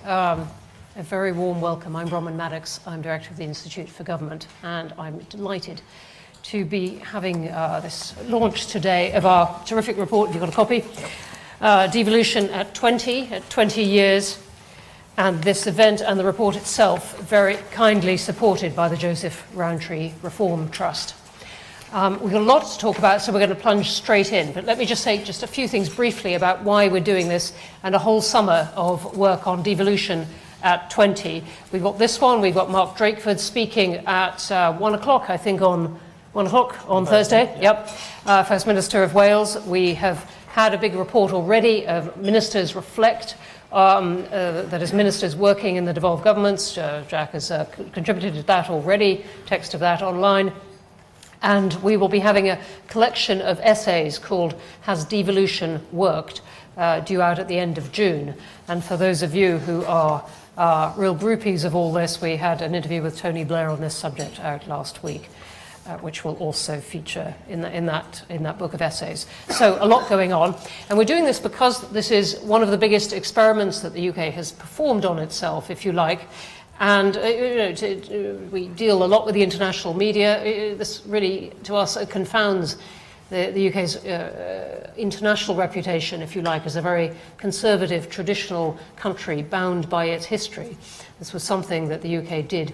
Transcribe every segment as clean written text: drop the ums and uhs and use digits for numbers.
A very warm welcome. I'm Bronwyn Maddox. I'm Director of the Institute for Government, and I'm delighted to be having this launch today of our terrific report. If you've got a copy, Devolution at 20 years, and this event and the report itself very kindly supported by the Joseph Rowntree Reform Trust. We've got a lot to talk about, so we're going to plunge straight in. But let me just say just a few things briefly about why we're doing this and a whole summer of work on devolution at 20. We've got this one. We've got Mark Drakeford speaking at 1 o'clock, I think, on 1 o'clock on Thursday. Yep. First Minister of Wales. We have had a big report already of Ministers Reflect, that is ministers working in the devolved governments. Jack has contributed to that already, text of that online. And we will be having a collection of essays called Has Devolution Worked? Due out at the end of June. And for those of you who are real groupies of all this, we had an interview with Tony Blair on this subject out last week, which will also feature in that book of essays. So a lot going on. And we're doing this because this is one of the biggest experiments that the UK has performed on itself, if you like. And we deal a lot with the international media. This really, to us, confounds the UK's international reputation, if you like, as a very conservative, traditional country bound by its history. This was something that the UK did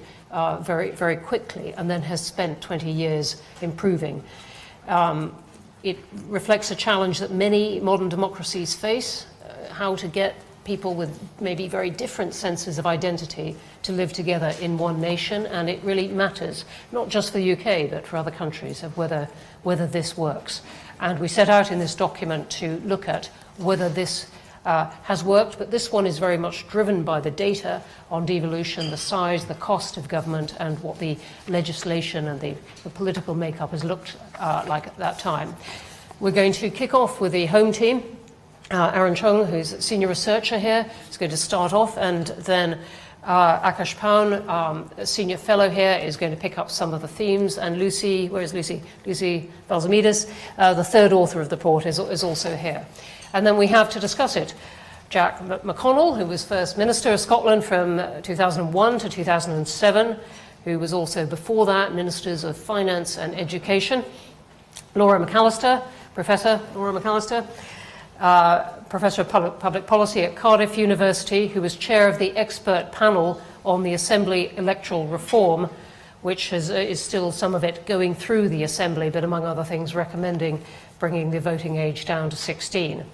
very, very quickly and then has spent 20 years improving. It reflects a challenge that many modern democracies face, how to get people with maybe very different senses of identity to live together in one nation, and it really matters, not just for the UK, but for other countries, of whether this works. And we set out in this document to look at whether this has worked, but this one is very much driven by the data on devolution, the size, the cost of government, and what the legislation and the political makeup has looked like at that time. We're going to kick off with the home team. Aaron Chung, who's a senior researcher here, is going to start off, and then Akash Paun, a senior fellow here, is going to pick up some of the themes, and Lucy, where is Lucy? Lucy Balsamides, the third author of the report, is also here. And then we have to discuss it Jack McConnell, who was First Minister of Scotland from 2001 to 2007, who was also before that Ministers of Finance and Education. Laura McAllister, Professor Laura McAllister, Professor of Public Policy at Cardiff University, who was chair of the expert panel on the Assembly electoral reform, which is still some of it going through the Assembly, but among other things recommending bringing the voting age down to 16.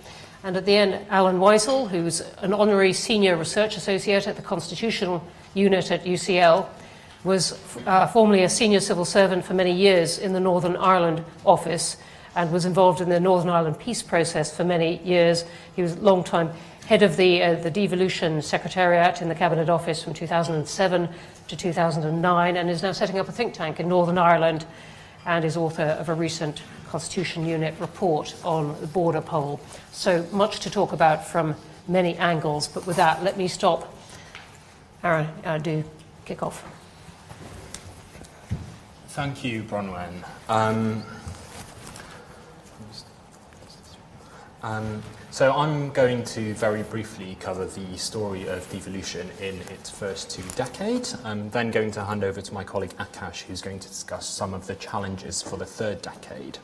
And at the end, Alan Whysall, who's an honorary senior research associate at the Constitutional Unit at UCL, was formerly a senior civil servant for many years in the Northern Ireland office, and was involved in the Northern Ireland peace process for many years. He was a long-time head of the Devolution Secretariat in the Cabinet Office from 2007 to 2009, and is now setting up a think tank in Northern Ireland, and is author of a recent Constitution Unit report on the border poll. So much to talk about from many angles, but with that, let me stop. Aaron, do kick off. Thank you, Bronwyn. So I'm going to very briefly cover the story of devolution in its first 2 decades. I'm then going to hand over to my colleague Akash, who's going to discuss some of the challenges for the 3rd decade.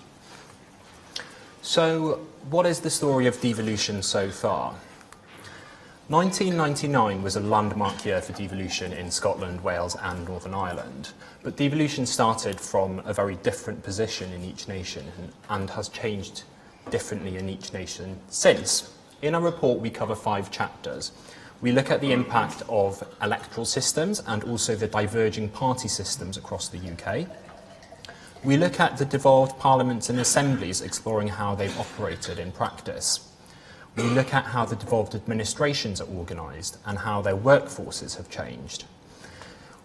So what is the story of devolution so far? 1999 was a landmark year for devolution in Scotland, Wales and Northern Ireland. But devolution started from a very different position in each nation and has changed differently in each nation since. In our report, we cover 5 chapters. We look at the impact of electoral systems and also the diverging party systems across the UK. We look at the devolved parliaments and assemblies, exploring how they've operated in practice. We look at how the devolved administrations are organised and how their workforces have changed.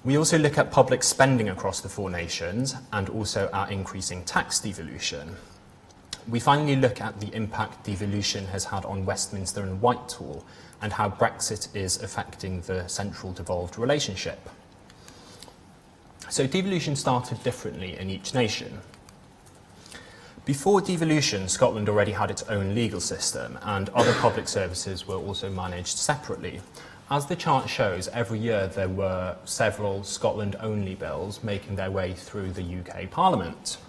We also look at public spending across the 4 nations and also our increasing tax devolution. We finally look at the impact devolution has had on Westminster and Whitehall and how Brexit is affecting the central devolved relationship. So devolution started differently in each nation. Before devolution, Scotland already had its own legal system and other public services were also managed separately. As the chart shows, every year there were several Scotland-only bills making their way through the UK Parliament.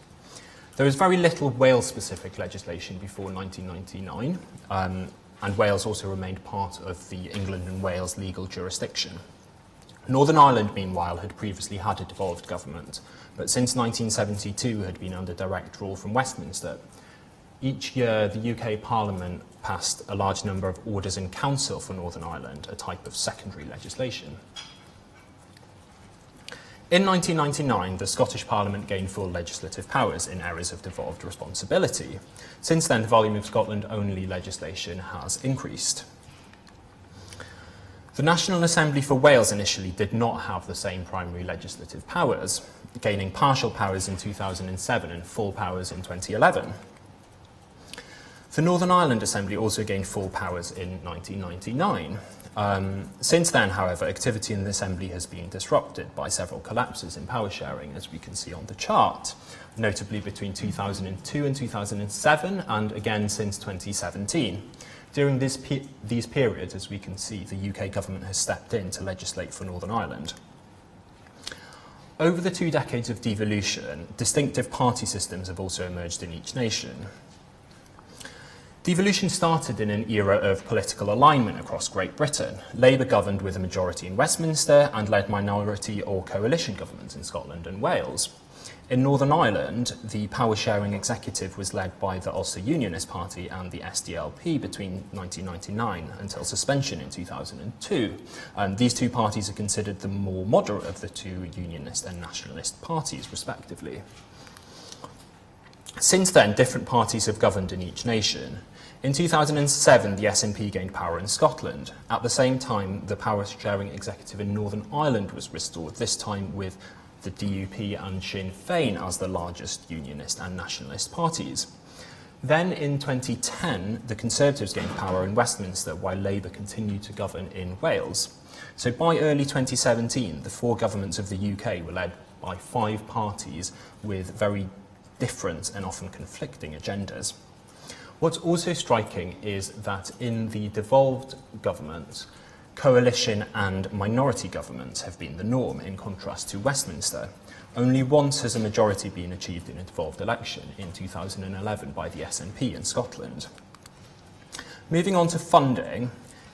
There was very little Wales-specific legislation before 1999, and Wales also remained part of the England and Wales legal jurisdiction. Northern Ireland, meanwhile, had previously had a devolved government, but since 1972 had been under direct rule from Westminster. Each year, the UK Parliament passed a large number of orders in council for Northern Ireland, a type of secondary legislation. In 1999, the Scottish Parliament gained full legislative powers in areas of devolved responsibility. Since then, the volume of Scotland-only legislation has increased. The National Assembly for Wales initially did not have the same primary legislative powers, gaining partial powers in 2007 and full powers in 2011. The Northern Ireland Assembly also gained full powers in 1999. Since then, however, activity in the Assembly has been disrupted by several collapses in power sharing, as we can see on the chart, notably between 2002 and 2007, and again since 2017. During these periods, as we can see, the UK government has stepped in to legislate for Northern Ireland. Over the 2 decades of devolution, distinctive party systems have also emerged in each nation. Devolution started in an era of political alignment across Great Britain. Labour governed with a majority in Westminster and led minority or coalition governments in Scotland and Wales. In Northern Ireland, the power-sharing executive was led by the Ulster Unionist Party and the SDLP between 1999 until suspension in 2002. These two parties are considered the more moderate of the two unionist and nationalist parties, respectively. Since then, different parties have governed in each nation. In 2007, the SNP gained power in Scotland. At the same time, the power-sharing executive in Northern Ireland was restored, this time with the DUP and Sinn Féin as the largest unionist and nationalist parties. Then in 2010, the Conservatives gained power in Westminster while Labour continued to govern in Wales. So by early 2017, the 4 governments of the UK were led by 5 parties with very different and often conflicting agendas. What's also striking is that in the devolved government, coalition and minority governments have been the norm, in contrast to Westminster. Only once has a majority been achieved in a devolved election, in 2011 by the SNP in Scotland. Moving on to funding,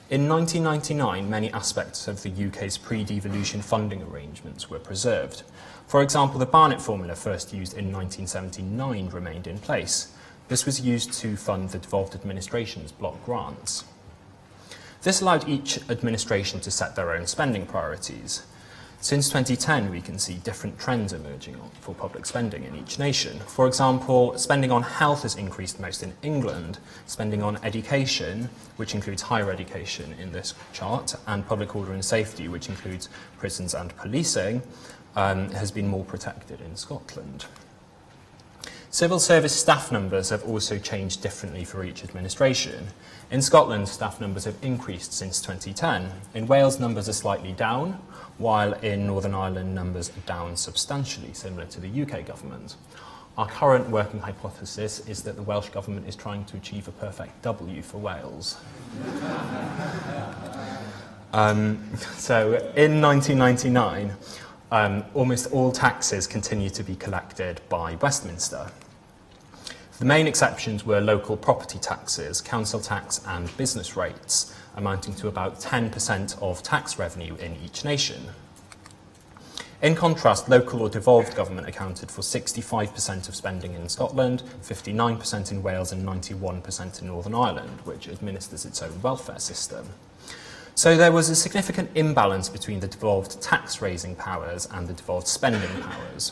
in 1999 many aspects of the UK's pre-devolution funding arrangements were preserved. For example, the Barnett formula, first used in 1979, remained in place. This was used to fund the devolved administration's block grants. This allowed each administration to set their own spending priorities. Since 2010, we can see different trends emerging for public spending in each nation. For example, spending on health has increased most in England. Spending on education, which includes higher education in this chart, and public order and safety, which includes prisons and policing, has been more protected in Scotland. Civil service staff numbers have also changed differently for each administration. In Scotland, staff numbers have increased since 2010. In Wales, numbers are slightly down, while in Northern Ireland, numbers are down substantially, similar to the UK government. Our current working hypothesis is that the Welsh government is trying to achieve a perfect W for Wales. So in 1999, almost all taxes continue to be collected by Westminster. The main exceptions were local property taxes, council tax and business rates, amounting to about 10% of tax revenue in each nation. In contrast, local or devolved government accounted for 65% of spending in Scotland, 59% in Wales and 91% in Northern Ireland, which administers its own welfare system. So there was a significant imbalance between the devolved tax-raising powers and the devolved spending powers.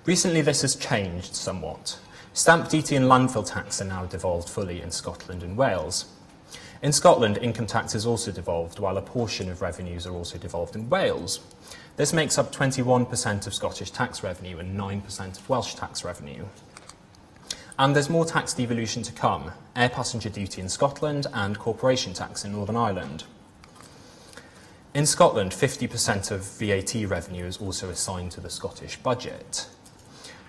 Recently, this has changed somewhat. Stamp duty and landfill tax are now devolved fully in Scotland and Wales. In Scotland, income tax is also devolved, while a portion of revenues are also devolved in Wales. This makes up 21% of Scottish tax revenue and 9% of Welsh tax revenue. And there's more tax devolution to come: air passenger duty in Scotland and corporation tax in Northern Ireland. In Scotland, 50% of VAT revenue is also assigned to the Scottish budget.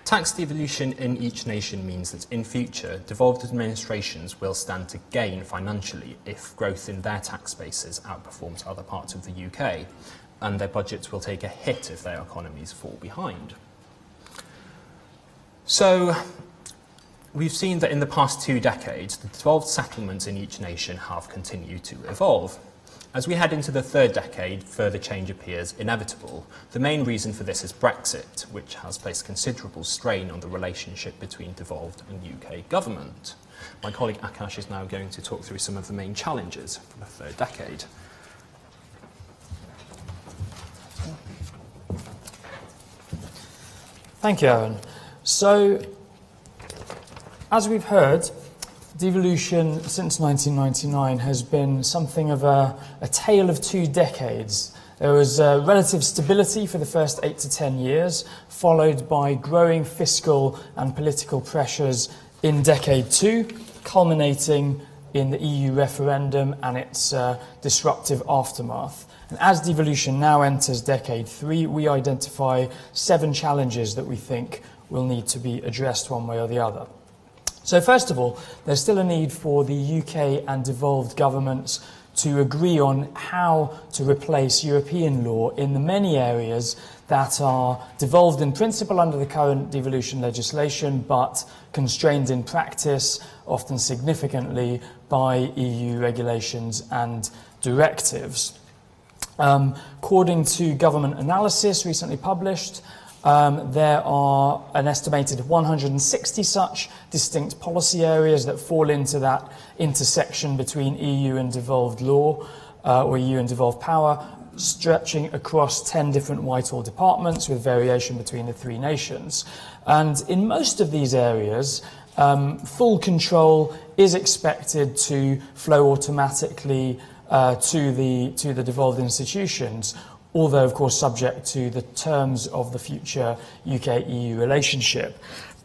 Tax devolution in each nation means that in future, devolved administrations will stand to gain financially if growth in their tax bases outperforms other parts of the UK, and their budgets will take a hit if their economies fall behind. So, we've seen that in the past 2 decades, the devolved settlements in each nation have continued to evolve. As we head into the 3rd decade, further change appears inevitable. The main reason for this is Brexit, which has placed considerable strain on the relationship between devolved and UK government. My colleague Akash is now going to talk through some of the main challenges for the 3rd decade. Thank you, Aaron. So, as we've heard, devolution since 1999 has been something of a tale of 2 decades. There was relative stability for the first 8 to 10 years, followed by growing fiscal and political pressures in decade 2, culminating in the EU referendum and its disruptive aftermath. And as devolution now enters decade 3, we identify 7 challenges that we think will need to be addressed one way or the other. So first of all, there's still a need for the UK and devolved governments to agree on how to replace European law in the many areas that are devolved in principle under the current devolution legislation, but constrained in practice, often significantly, by EU regulations and directives. According to government analysis recently published, there are an estimated 160 such distinct policy areas that fall into that intersection between EU and devolved law, or EU and devolved power, stretching across 10 different Whitehall departments with variation between the 3 nations. And in most of these areas, full control is expected to flow automatically to the devolved institutions, although of course subject to the terms of the future UK-EU relationship.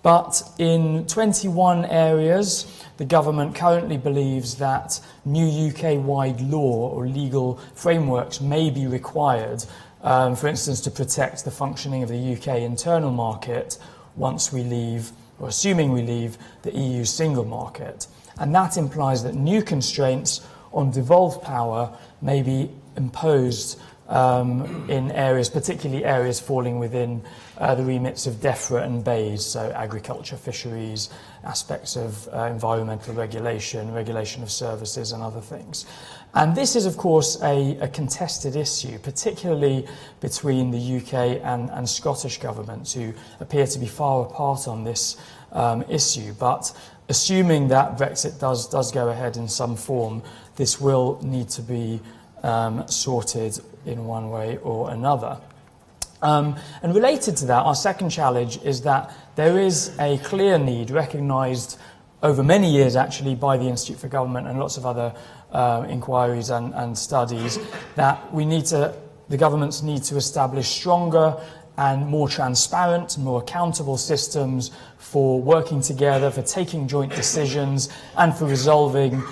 But in 21 areas, the government currently believes that new UK-wide law or legal frameworks may be required, for instance, to protect the functioning of the UK internal market once we leave, or assuming we leave, the EU single market. And that implies that new constraints on devolved power may be imposed in areas, particularly areas falling within the remits of DEFRA and BEIS, so agriculture, fisheries, aspects of environmental regulation, regulation of services and other things. And this is, of course, a contested issue, particularly between the UK and Scottish governments, who appear to be far apart on this issue. But assuming that Brexit does go ahead in some form, this will need to be sorted in one way or another. And related to that, our second challenge is that there is a clear need recognised over many years actually by the Institute for Government and lots of other inquiries and studies, that the governments need to establish stronger and more transparent, more accountable systems for working together, for taking joint decisions and for resolving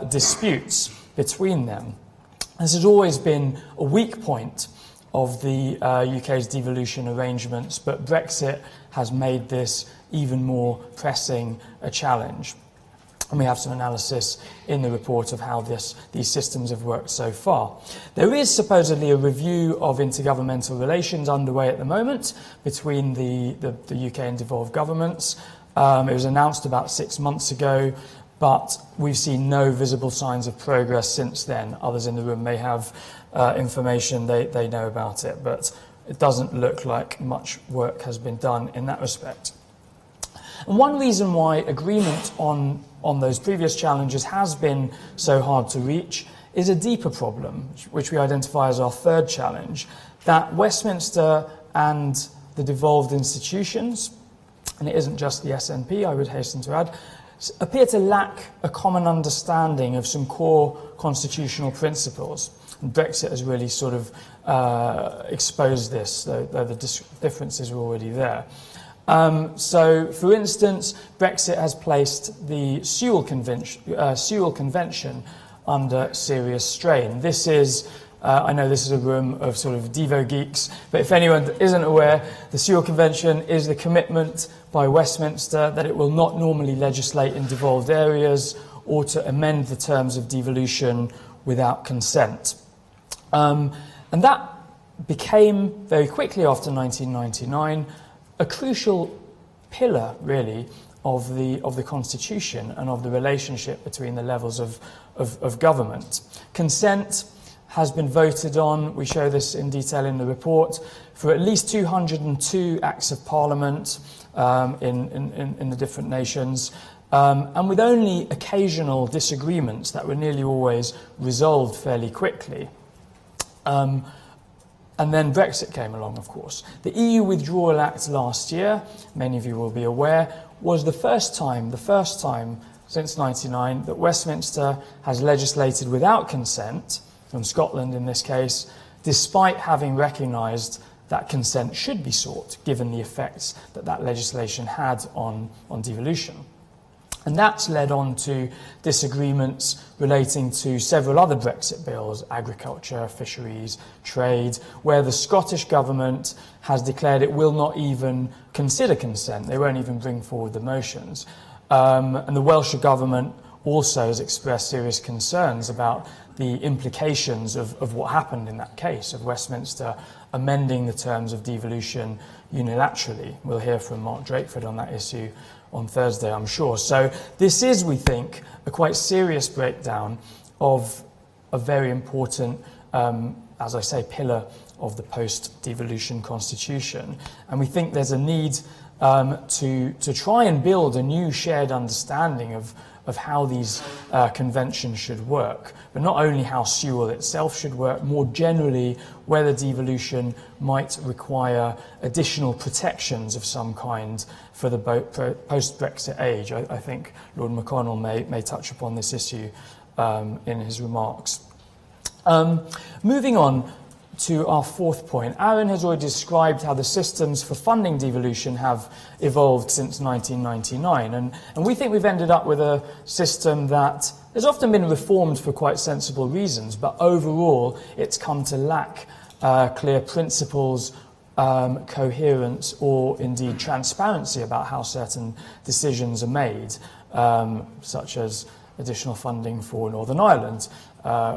disputes between them. This has always been a weak point of the UK's devolution arrangements, but Brexit has made this even more pressing a challenge. And we have some analysis in the report of how these systems have worked so far. There is supposedly a review of intergovernmental relations underway at the moment between the UK and devolved governments. It was announced about 6 months ago, but we've seen no visible signs of progress since then. Others in the room may have information, they know about it, but it doesn't look like much work has been done in that respect. And one reason why agreement on those previous challenges has been so hard to reach is a deeper problem, which we identify as our third challenge, that Westminster and the devolved institutions, and it isn't just the SNP, I would hasten to add, appear to lack a common understanding of some core constitutional principles. And Brexit has really sort of exposed this, though the differences were already there. So, for instance, Brexit has placed the Sewell Convention under serious strain. This is I know this is a room of sort of Devo geeks, but if anyone isn't aware, the Sewell Convention is the commitment by Westminster that it will not normally legislate in devolved areas or to amend the terms of devolution without consent. And that became, very quickly after 1999, a crucial pillar, really, of the Constitution and of the relationship between the levels of government. Consent has been voted on, we show this in detail in the report, for at least 202 Acts of Parliament in the different nations, and with only occasional disagreements that were nearly always resolved fairly quickly. And then Brexit came along, of course. The EU Withdrawal Act last year, many of you will be aware, was the first time since 1999 that Westminster has legislated without consent, from Scotland in this case, despite having recognised that consent should be sought, given the effects that legislation had on devolution. And that's led on to disagreements relating to several other Brexit bills, agriculture, fisheries, trade, where the Scottish government has declared it will not even consider consent. They won't even bring forward the motions. And the Welsh government also has expressed serious concerns about the implications of what happened in that case, of Westminster amending the terms of devolution unilaterally. We'll hear from Mark Drakeford on that issue on Thursday, I'm sure. So this is, we think, a quite serious breakdown of a very important, as I say, pillar of the post-devolution constitution. And we think there's a need to try and build a new shared understanding of how these conventions should work, but not only how Sewell itself should work, more generally whether devolution might require additional protections of some kind for the post-Brexit age. I think Lord McConnell may touch upon this issue in his remarks. Moving on to our fourth point, Aaron has already described how the systems for funding devolution have evolved since 1999, and we think we've ended up with a system that has often been reformed for quite sensible reasons, but overall it's come to lack clear principles, coherence, or indeed transparency about how certain decisions are made, such as additional funding for Northern Ireland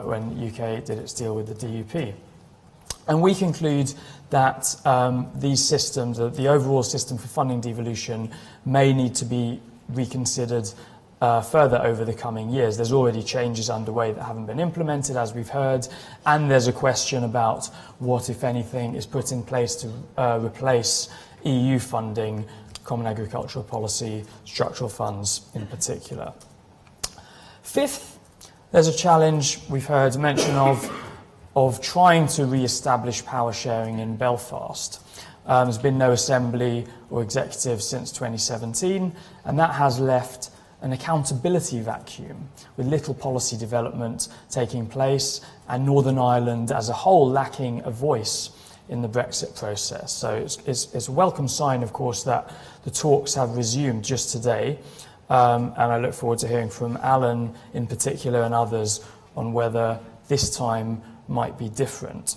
when UK did its deal with the DUP. And we conclude that these systems, the overall system for funding devolution, may need to be reconsidered further over the coming years. There's already changes underway that haven't been implemented, as we've heard, and there's a question about what, if anything, is put in place to replace EU funding, Common Agricultural Policy, structural funds in particular. Fifth, there's a challenge we've heard mention of trying to re-establish power sharing in Belfast. There's been no assembly or executive since 2017, and that has left an accountability vacuum with little policy development taking place and Northern Ireland as a whole lacking a voice in the Brexit process. So it's a welcome sign, of course, that the talks have resumed just today, and I look forward to hearing from Alan in particular and others on whether this time might be different.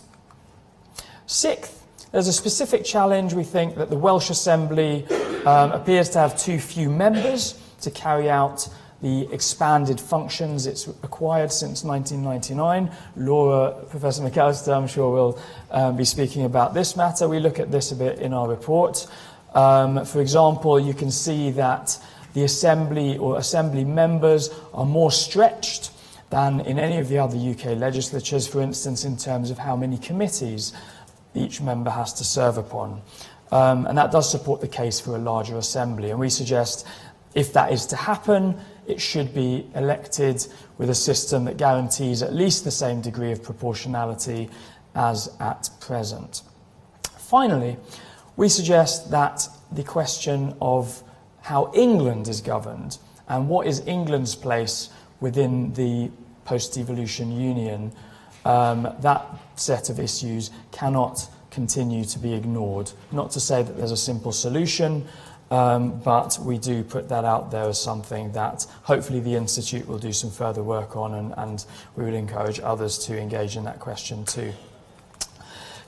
Sixth, there's a specific challenge, we think, that the Welsh Assembly appears to have too few members to carry out the expanded functions it's acquired since 1999. Laura, Professor McAllister, I'm sure will be speaking about this matter. We look at this a bit in our report. For example, you can see that the Assembly or Assembly members are more stretched than in any of the other UK legislatures, for instance, in terms of how many committees each member has to serve upon. And that does support the case for a larger assembly. And we suggest if that is to happen, it should be elected with a system that guarantees at least the same degree of proportionality as at present. Finally, we suggest that the question of how England is governed and what is England's place within the post-devolution union, that set of issues cannot continue to be ignored. Not to say that there's a simple solution, But we do put that out there as something that hopefully the Institute will do some further work on, and we would encourage others to engage in that question too.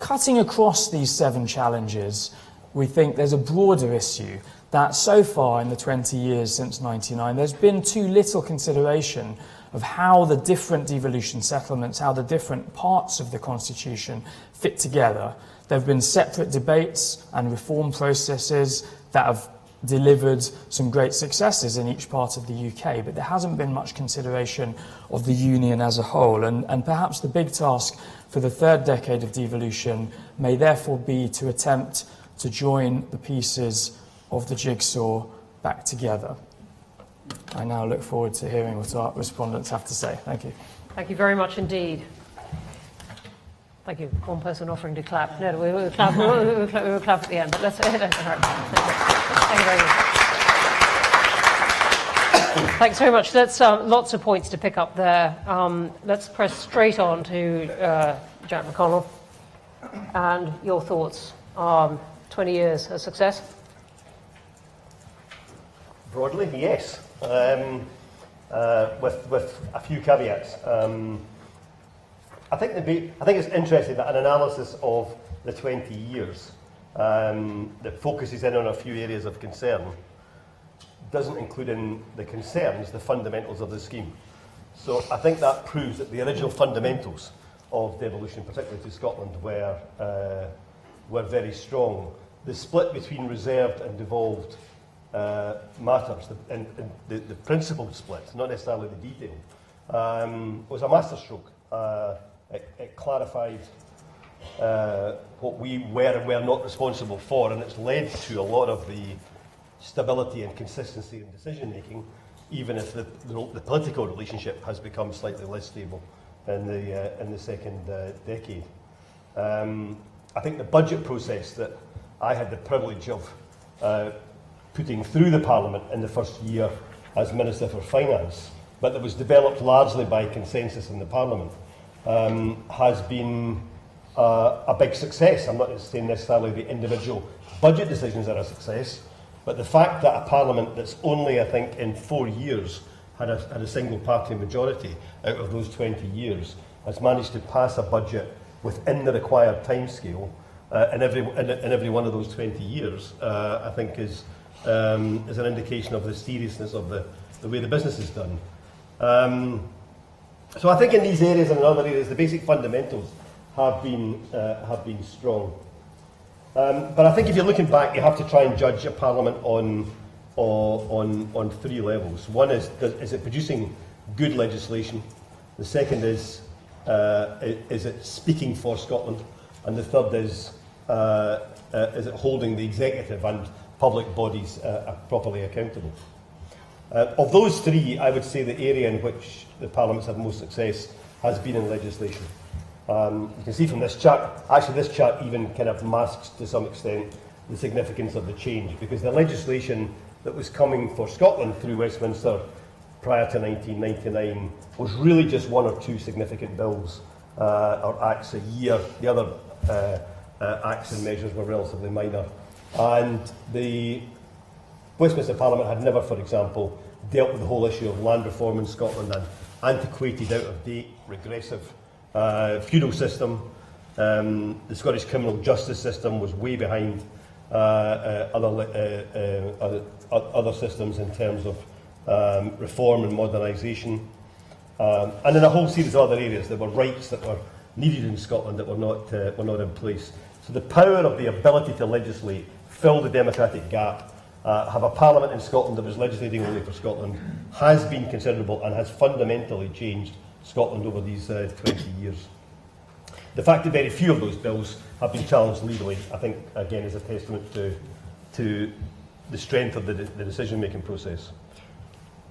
Cutting across these 7 challenges, we think there's a broader issue that so far in the 20 years since 99, there's been too little consideration of how the different devolution settlements, how the different parts of the Constitution fit together. There have been separate debates and reform processes that have delivered some great successes in each part of the UK, but there hasn't been much consideration of the Union as a whole. And perhaps the big task for the 3rd decade of devolution may therefore be to attempt to join the pieces of the jigsaw back together. I now look forward to hearing what our respondents have to say. Thank you. Thank you very much indeed. Thank you. One person offering to clap. No, we will clap. We will clap at the end. But let's. All right. Thank you very much. Thanks very much. That's lots of points to pick up there. Let's press straight on to Jack McConnell and your thoughts. 20 years a success? Broadly, yes. With a few caveats. I think it's interesting that an analysis of the 20 years that focuses in on a few areas of concern doesn't include in the concerns the fundamentals of the scheme. So I think that proves that the original fundamentals of devolution, particularly to Scotland, were very strong. The split between reserved and devolved matters, and the principled split, not necessarily the detail, was a masterstroke. It clarified what we were and were not responsible for, and it's led to a lot of the stability and consistency in decision making, even if the political relationship has become slightly less stable in the second decade. I think the budget process that I had the privilege of putting through the Parliament in the first year as Minister for Finance, but that was developed largely by consensus in the Parliament, has been a big success. I'm not saying necessarily the individual budget decisions are a success, but the fact that a Parliament that's only, I think, in 4 years had a single party majority out of those 20 years has managed to pass a budget within the required timescale in every one of those 20 years, I think is an indication of the seriousness of the way the business is done. So I think in these areas and in other areas, the basic fundamentals have been strong. But I think if you're looking back, you have to try and judge a Parliament on 3 levels. One is it producing good legislation? The second is it speaking for Scotland? And the third is it holding the executive and public bodies properly accountable? Of those 3, I would say the area in which the Parliament's had most success has been in legislation. You can see from this chart, actually this chart even kind of masks to some extent the significance of the change, because the legislation that was coming for Scotland through Westminster prior to 1999 was really just 1 or 2 significant bills or acts a year. The other acts and measures were relatively minor. And the Westminster Parliament had never, for example, dealt with the whole issue of land reform in Scotland, and antiquated, out-of-date, regressive feudal system. The Scottish criminal justice system was way behind other systems in terms of reform and modernisation. And in a whole series of other areas, there were rights that were needed in Scotland that were not in place. So the power of the ability to legislate, fill the democratic gap, have a Parliament in Scotland that was legislating only for Scotland, has been considerable and has fundamentally changed Scotland over these 20 years. The fact that very few of those bills have been challenged legally, I think, again, is a testament to the strength of the decision-making process.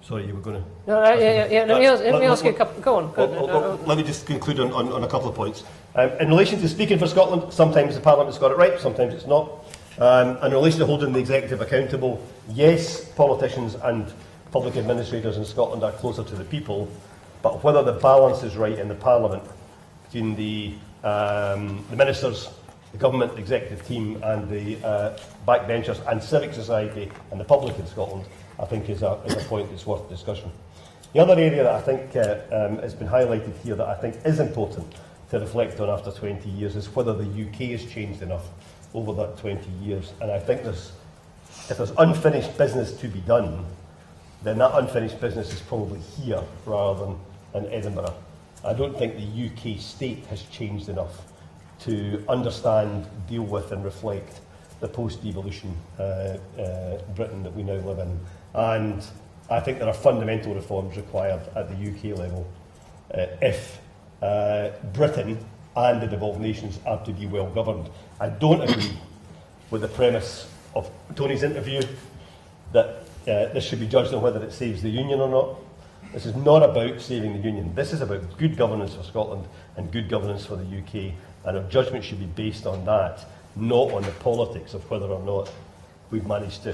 Sorry, you were going to... No, let me ask you a couple... Go on. Let me just conclude on a couple of points. In relation to speaking for Scotland, sometimes the Parliament's got it right, sometimes it's not. In relation to holding the executive accountable, yes, politicians and public administrators in Scotland are closer to the people, but whether the balance is right in the Parliament between the ministers the government, the executive team and the backbenchers and civic society and the public in Scotland, I think is a point that's worth discussion. The other area that I think has been highlighted here that I think is important to reflect on after 20 years is whether the UK has changed enough over that 20 years. And I think if there's unfinished business to be done, then that unfinished business is probably here rather than in Edinburgh. I don't think the UK state has changed enough to understand, deal with and reflect the post-devolution Britain that we now live in. And I think there are fundamental reforms required at the UK level if Britain and the devolved nations are to be well governed. I don't agree with the premise of Tony's interview that this should be judged on whether it saves the Union or not. This is not about saving the Union. This is about good governance for Scotland and good governance for the UK, and our judgment should be based on that, not on the politics of whether or not we've managed to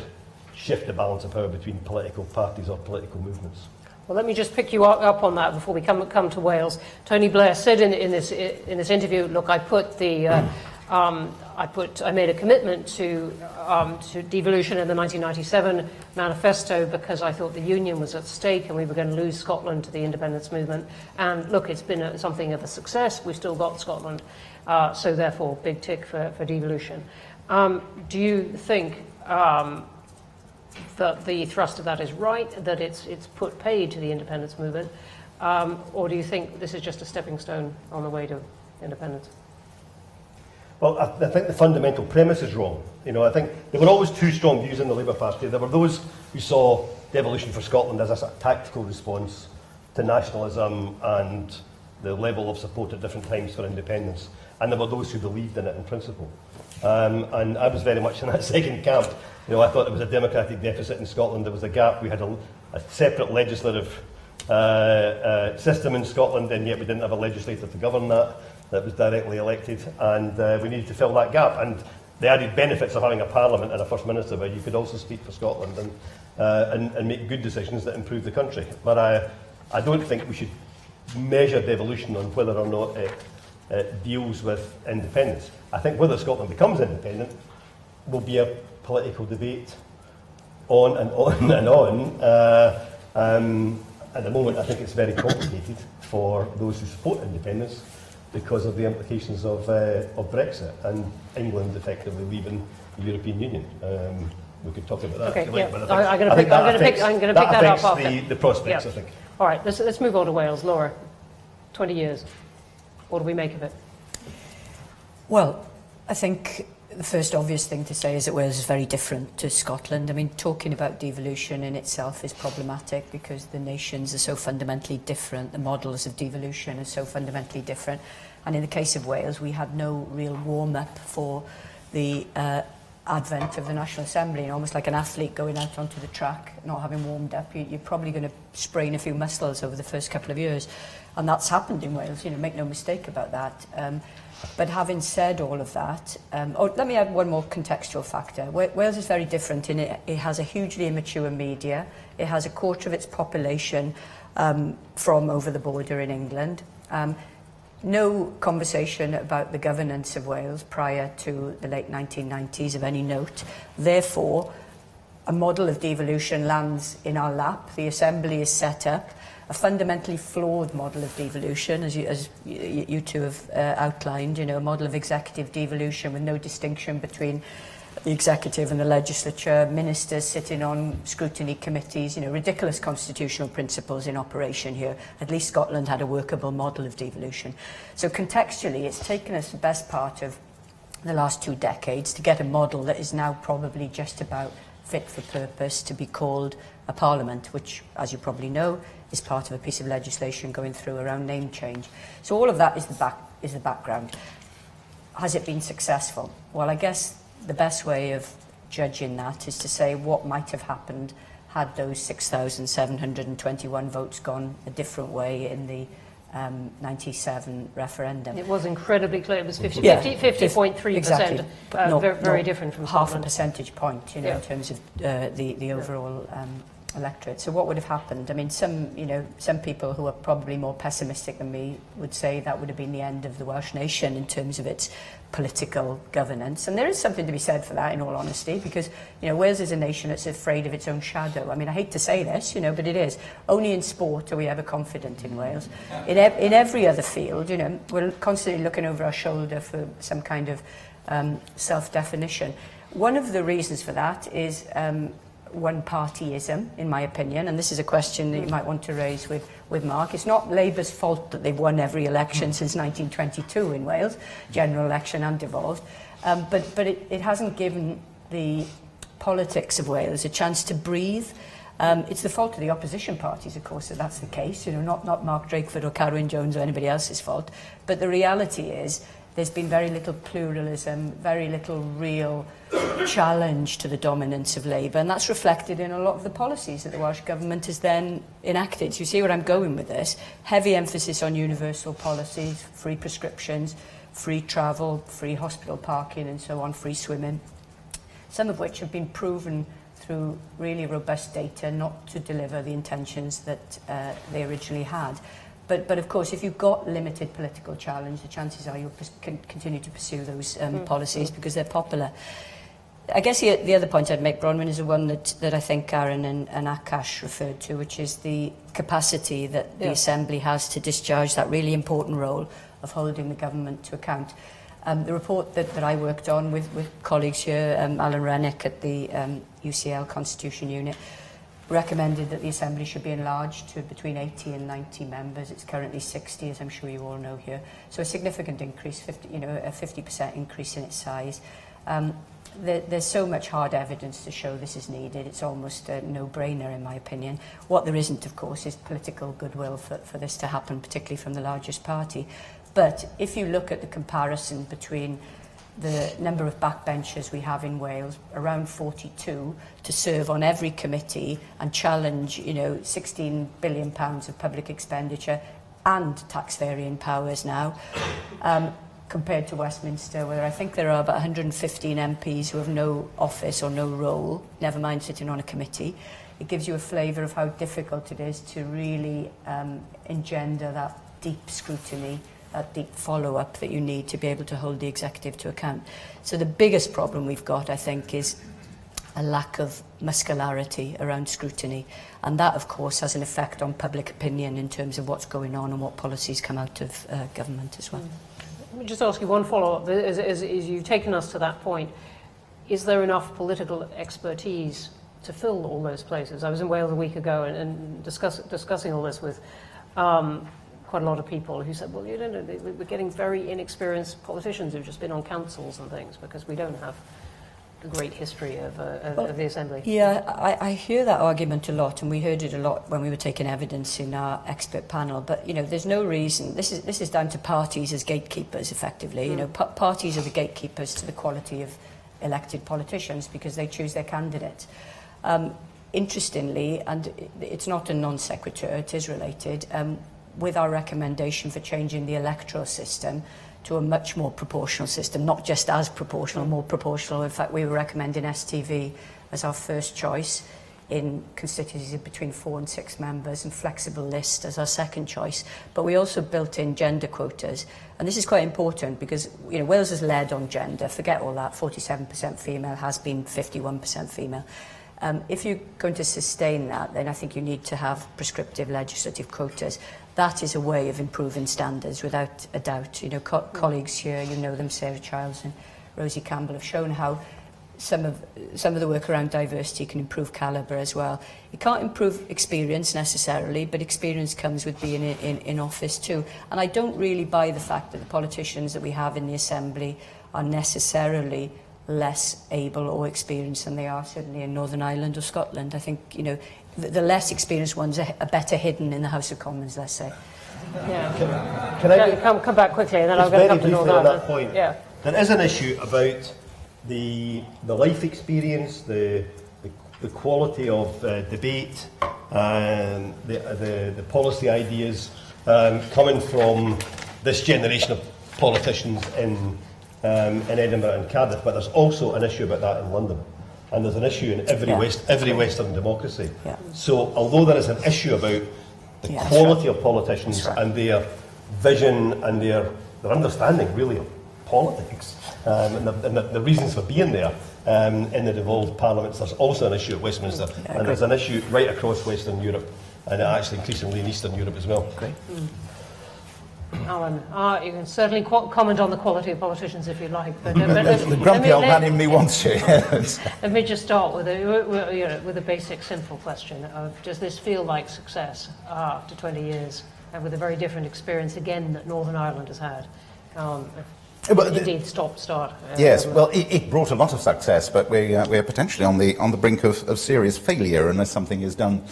shift the balance of power between political parties or political movements. Well, let me just pick you up on that before we come to Wales. Tony Blair said in this interview, look, I made a commitment to devolution in the 1997 manifesto because I thought the Union was at stake and we were going to lose Scotland to the independence movement. And look, it's been something of a success. We've still got Scotland, so therefore, big tick for devolution. Do you think that the thrust of that is right, that it's put paid to the independence movement, or do you think this is just a stepping stone on the way to independence? Well, I think the fundamental premise is wrong. I think there were always two strong views in the Labour Party. There were those who saw devolution for Scotland as a sort of tactical response to nationalism and the level of support at different times for independence. And there were those who believed in it in principle. And I was very much in that second camp. I thought there was a democratic deficit in Scotland. There was a gap. We had a separate legislative system in Scotland, and yet we didn't have a legislator to govern that was directly elected, and we needed to fill that gap. And the added benefits of having a parliament and a First Minister where you could also speak for Scotland and make good decisions that improve the country. But I don't think we should measure devolution on whether or not it deals with independence. I think whether Scotland becomes independent will be a political debate on and on and on. At the moment, I think it's very complicated for those who support independence because of the implications of Brexit and England effectively leaving the European Union. We could talk about that. Okay, if you like, yeah. but I I'm going to pick that up after. The prospects, yeah. I think. All right, let's move on to Wales. Laura, 20 years. What do we make of it? Well, I think the first obvious thing to say is that Wales is very different to Scotland. I mean, talking about devolution in itself is problematic because the nations are so fundamentally different. The models of devolution are so fundamentally different. And in the case of Wales, we had no real warm-up for the advent of the National Assembly, and almost like an athlete going out onto the track, not having warmed up. You're probably going to sprain a few muscles over the first couple of years. And that's happened in Wales, make no mistake about that. But having said all of that, let me add one more contextual factor. Wales is very different in it has a hugely immature media. It has a quarter of its population from over the border in England. No conversation about the governance of Wales prior to the late 1990s of any note. Therefore, a model of devolution lands in our lap. The Assembly is set up. A fundamentally flawed model of devolution, as you two have outlined, a model of executive devolution with no distinction between the executive and the legislature, ministers sitting on scrutiny committees, ridiculous constitutional principles in operation here. At least Scotland had a workable model of devolution. So contextually, it's taken us the best part of the last 2 decades to get a model that is now probably just about fit for purpose to be called a parliament, which, as you probably know, is part of a piece of legislation going through around name change. So all of that is the background. Has it been successful? Well, I guess the best way of judging that is to say what might have happened had those 6,721 votes gone a different way in the 97 referendum. It was incredibly clear. It was 50.3%. Exactly. Very different from half Scotland. a percentage point, in terms of the overall electorate. So what would have happened? I mean, some people who are probably more pessimistic than me would say that would have been the end of the Welsh nation in terms of its political governance. And there is something to be said for that, in all honesty, because, Wales is a nation that's afraid of its own shadow. I mean, I hate to say this, but it is. Only in sport are we ever confident in Wales. In every other field, we're constantly looking over our shoulder for some kind of self-definition. One of the reasons for that is one-partyism, in my opinion, and this is a question that you might want to raise with Mark. It's not Labour's fault that they've won every election since 1922 in Wales, general election and devolved, but it hasn't given the politics of Wales a chance to breathe. It's the fault of the opposition parties, of course, that that's the case, not Mark Drakeford or Carwyn Jones or anybody else's fault, but the reality is there's been very little pluralism, very little real challenge to the dominance of Labour, and that's reflected in a lot of the policies that the Welsh Government has then enacted. So you see where I'm going with this? Heavy emphasis on universal policies, free prescriptions, free travel, free hospital parking and so on, free swimming, some of which have been proven through really robust data not to deliver the intentions that they originally had. But of course, if you've got limited political challenge, the chances are you'll continue to pursue those policies because they're popular. I guess the other point I'd make, Bronwyn, is the one that I think Aaron and Akash referred to, which is the capacity that the Assembly has to discharge that really important role of holding the government to account. The report that I worked on with colleagues here, Alan Rennick at the UCL Constitution Unit, recommended that the Assembly should be enlarged to between 80 and 90 members. It's currently 60, as I'm sure you all know here. So a significant increase, a 50% increase in its size. There's so much hard evidence to show this is needed. It's almost a no-brainer, in my opinion. What there isn't, of course, is political goodwill for this to happen, particularly from the largest party. But if you look at the comparison between the number of backbenchers we have in Wales, around 42, to serve on every committee and challenge, 16 billion pounds of public expenditure and tax-varying powers now, compared to Westminster, where I think there are about 115 MPs who have no office or no role, never mind sitting on a committee. It gives you a flavour of how difficult it is to really engender that deep scrutiny, that deep follow-up that you need to be able to hold the executive to account. So the biggest problem we've got, I think, is a lack of muscularity around scrutiny. And that, of course, has an effect on public opinion in terms of what's going on and what policies come out of government as well. Let me just ask you one follow-up. As you've taken us to that point, is there enough political expertise to fill all those places? I was in Wales a week ago and discussing all this with quite a lot of people who said, well, we're getting very inexperienced politicians who've just been on councils and things because we don't have a great history of the Assembly. Yeah, I hear that argument a lot, and we heard it a lot when we were taking evidence in our expert panel. But there's no reason. This is down to parties as gatekeepers, effectively. Parties are the gatekeepers to the quality of elected politicians because they choose their candidates. Interestingly, and it's not a non sequitur, it is related. With our recommendation for changing the electoral system to a much more proportional system, not just as proportional, more proportional. In fact, we were recommending STV as our first choice in constituencies of between 4 and 6 members, and flexible list as our second choice. But we also built in gender quotas. And this is quite important because Wales has led on gender. Forget all that, 47% female, has been 51% female. If you're going to sustain that, then I think you need to have prescriptive legislative quotas. That is a way of improving standards, without a doubt. Colleagues here, them, Sarah Childs and Rosie Campbell, have shown how some of the work around diversity can improve calibre as well. It can't improve experience necessarily, but experience comes with being in office too. And I don't really buy the fact that the politicians that we have in the Assembly are necessarily less able or experienced than they are certainly in Northern Ireland or Scotland. I think, the less experienced ones are better hidden in the House of Commons, let's say. Yeah. Can I come back quickly, and then I'm going to come to Northern Ireland. On that point, there is an issue about the life experience, the quality of debate, and the policy ideas coming from this generation of politicians in Edinburgh and Cardiff, but there's also an issue about that in London. and there's an issue in every Western democracy. Yeah. So although there is an issue about the Yeah, quality of politicians right. and their vision and their understanding really of politics and the reasons for being there in the devolved parliaments, there's also an issue at Westminster, and there's an issue right across Western Europe, and actually increasingly in Eastern Europe as well. Great. Alan, you can certainly comment on the quality of politicians if you like, but The grumpy old man in me wants to. let me just start with a basic, simple question of: does this feel like success after 20 years, and with a very different experience again that Northern Ireland has had? Indeed, stop-start. Yes, well, it brought a lot of success, but we're potentially on the brink of serious failure unless something is done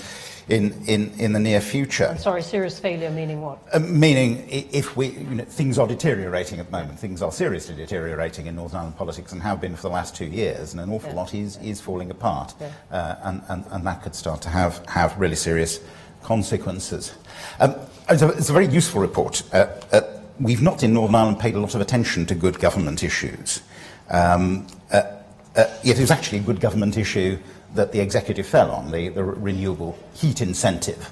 in the near future. I'm sorry, serious failure meaning what? Meaning, if things are deteriorating at the moment, things are seriously deteriorating in Northern Ireland politics and have been for the last 2 years, and an awful lot is falling apart, and that could start to have really serious consequences. It's a very useful report. We've not in Northern Ireland paid a lot of attention to good government issues. It is actually a good government issue that the executive fell on, the renewable heat incentive,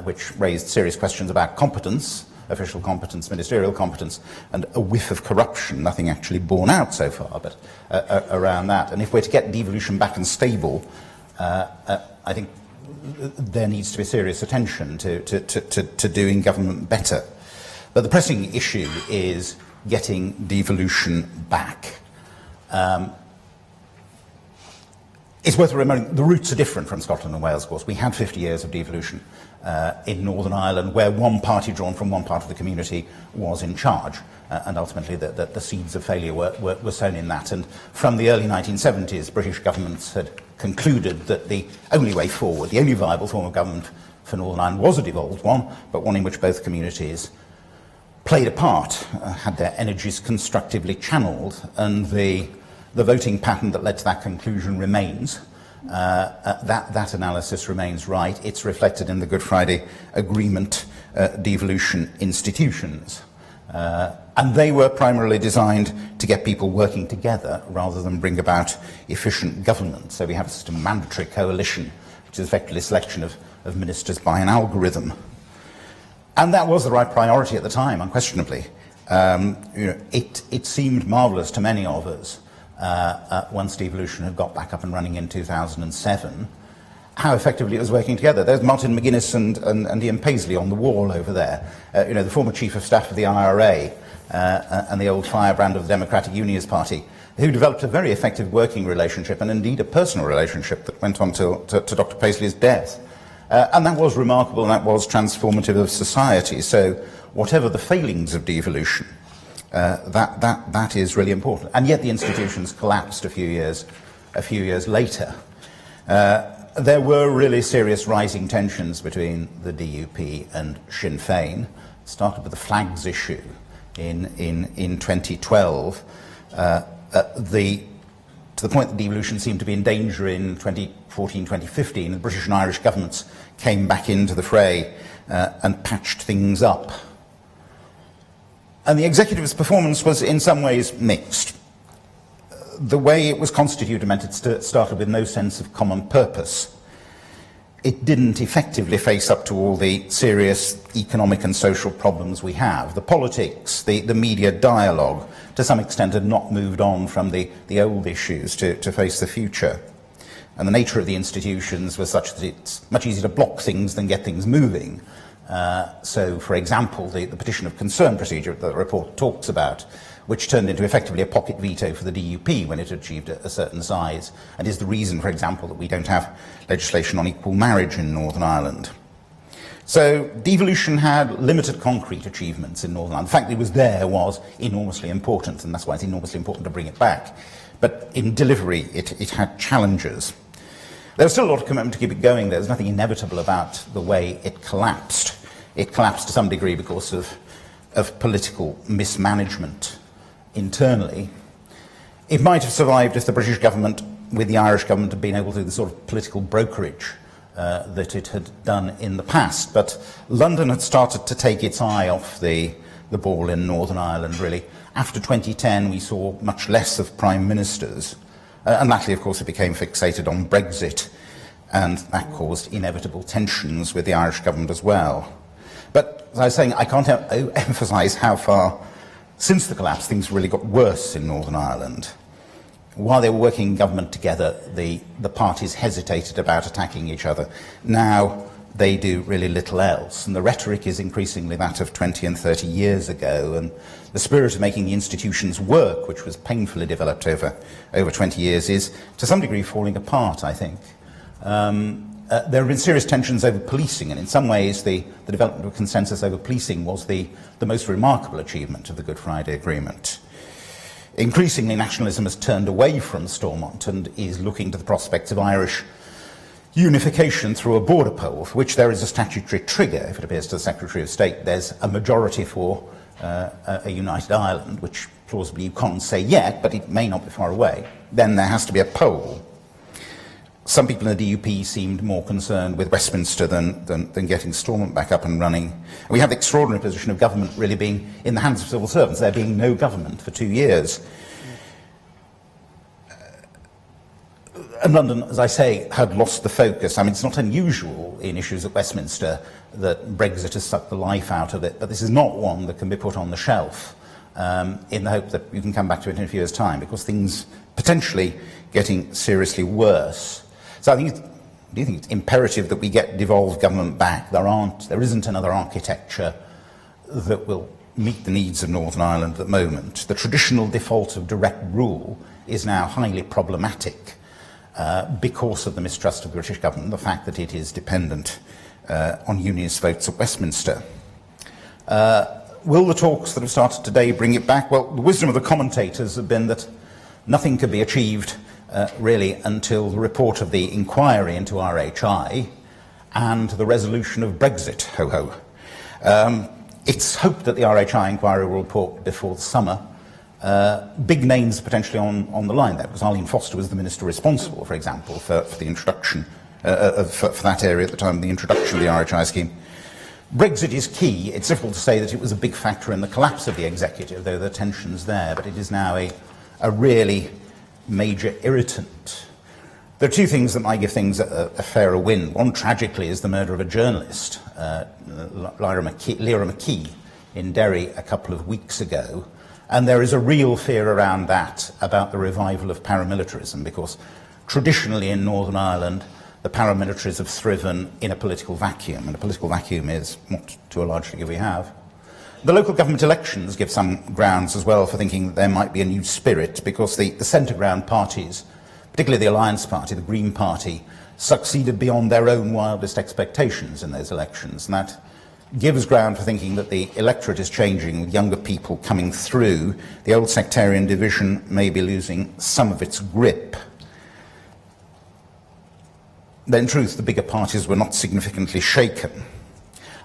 which raised serious questions about competence, official competence, ministerial competence, and a whiff of corruption, nothing actually borne out so far, but around that. And if we're to get devolution back and stable, I think there needs to be serious attention to doing government better. But the pressing issue is getting devolution back. It's worth remembering the roots are different from Scotland and Wales, of course. We had 50 years of devolution in Northern Ireland, where one party drawn from one part of the community was in charge, and ultimately the seeds of failure were sown in that. And from the early 1970s, British governments had concluded that the only way forward, the only viable form of government for Northern Ireland was a devolved one, but one in which both communities played a part, had their energies constructively channelled, and the voting pattern that led to that conclusion remains. That analysis remains right. It's reflected in the Good Friday Agreement devolution institutions. And they were primarily designed to get people working together rather than bring about efficient government. So we have a system of mandatory coalition, which is effectively a selection of ministers by an algorithm. And that was the right priority at the time, unquestionably. It seemed marvellous to many of us once devolution had got back up and running in 2007, how effectively it was working together. There's Martin McGuinness and Ian Paisley on the wall over there, the former Chief of Staff of the IRA and the old firebrand of the Democratic Unionist Party, who developed a very effective working relationship and indeed a personal relationship that went on to Dr. Paisley's death. And that was remarkable, and that was transformative of society. So whatever the failings of devolution, that is really important. And yet the institutions collapsed a few years later. There were really serious rising tensions between the DUP and Sinn Féin. It started with the flags issue in 2012. To the point that devolution seemed to be in danger in 2014, 2015, the British and Irish governments came back into the fray and patched things up. And the executive's performance was in some ways mixed. The way it was constituted meant it started with no sense of common purpose. It didn't effectively face up to all the serious economic and social problems we have. The politics, the media dialogue, to some extent had not moved on from the old issues to face the future. And the nature of the institutions was such that it's much easier to block things than get things moving. So, for example, the petition of concern procedure that the report talks about, which turned into effectively a pocket veto for the DUP when it achieved a certain size, and is the reason, for example, that we don't have legislation on equal marriage in Northern Ireland. So devolution had limited concrete achievements in Northern Ireland. The fact that it was there was enormously important, and that's why it's enormously important to bring it back. But in delivery, it had challenges. There was still a lot of commitment to keep it going. There was nothing inevitable about the way it collapsed. It collapsed to some degree because of political mismanagement internally. It might have survived if the British government, with the Irish government, had been able to do the sort of political brokerage that it had done in the past. But London had started to take its eye off the ball in Northern Ireland, really. After 2010, we saw much less of prime ministers. And latterly, of course, it became fixated on Brexit, and that caused inevitable tensions with the Irish government as well. But as I was saying, I can't emphasise how far, since the collapse, things really got worse in Northern Ireland. While they were working in government together, the parties hesitated about attacking each other. Now they do really little else, and the rhetoric is increasingly that of 20 and 30 years ago, and the spirit of making the institutions work, which was painfully developed over 20 years, is to some degree falling apart, I think. There have been serious tensions over policing, and in some ways the development of consensus over policing was the most remarkable achievement of the Good Friday Agreement. Increasingly, nationalism has turned away from Stormont and is looking to the prospects of Irish unification through a border poll, for which there is a statutory trigger. If it appears to the Secretary of State there's a majority for a united Ireland, which plausibly you can't say yet, but it may not be far away, then there has to be a poll. Some people in the DUP seemed more concerned with Westminster than getting Stormont back up and running. And we have the extraordinary position of government really being in the hands of civil servants, there being no government for 2 years. And London, as I say, had lost the focus. I mean, it's not unusual in issues at Westminster that Brexit has sucked the life out of it, but this is not one that can be put on the shelf in the hope that you can come back to it in a few years' time, because things potentially getting seriously worse. So I do think it's imperative that we get devolved government back. There isn't another architecture that will meet the needs of Northern Ireland at the moment. The traditional default of direct rule is now highly problematic because of the mistrust of the British government, the fact that it is dependent on unionist votes at Westminster. Will the talks that have started today bring it back? Well, the wisdom of the commentators have been that nothing could be achieved really until the report of the inquiry into RHI and the resolution of Brexit, ho-ho. It's hoped that the RHI inquiry will report before the summer. Big names potentially on the line there, because Arlene Foster was the minister responsible, for example, for the introduction, for that area at the time of the introduction of the RHI scheme. Brexit is key. It's difficult to say that it was a big factor in the collapse of the executive, though there are tensions there, but it is now a really major irritant. There are two things that might give things a fairer wind. One, tragically, is the murder of a journalist, Lyra McKee, in Derry a couple of weeks ago. And there is a real fear around that about the revival of paramilitarism, because traditionally in Northern Ireland, the paramilitaries have thriven in a political vacuum, and a political vacuum is not to a large degree we have. The local government elections give some grounds as well for thinking that there might be a new spirit, because the centre ground parties, particularly the Alliance Party, the Green Party, succeeded beyond their own wildest expectations in those elections, and that gives ground for thinking that the electorate is changing, with younger people coming through. The old sectarian division may be losing some of its grip. Then in truth, the bigger parties were not significantly shaken.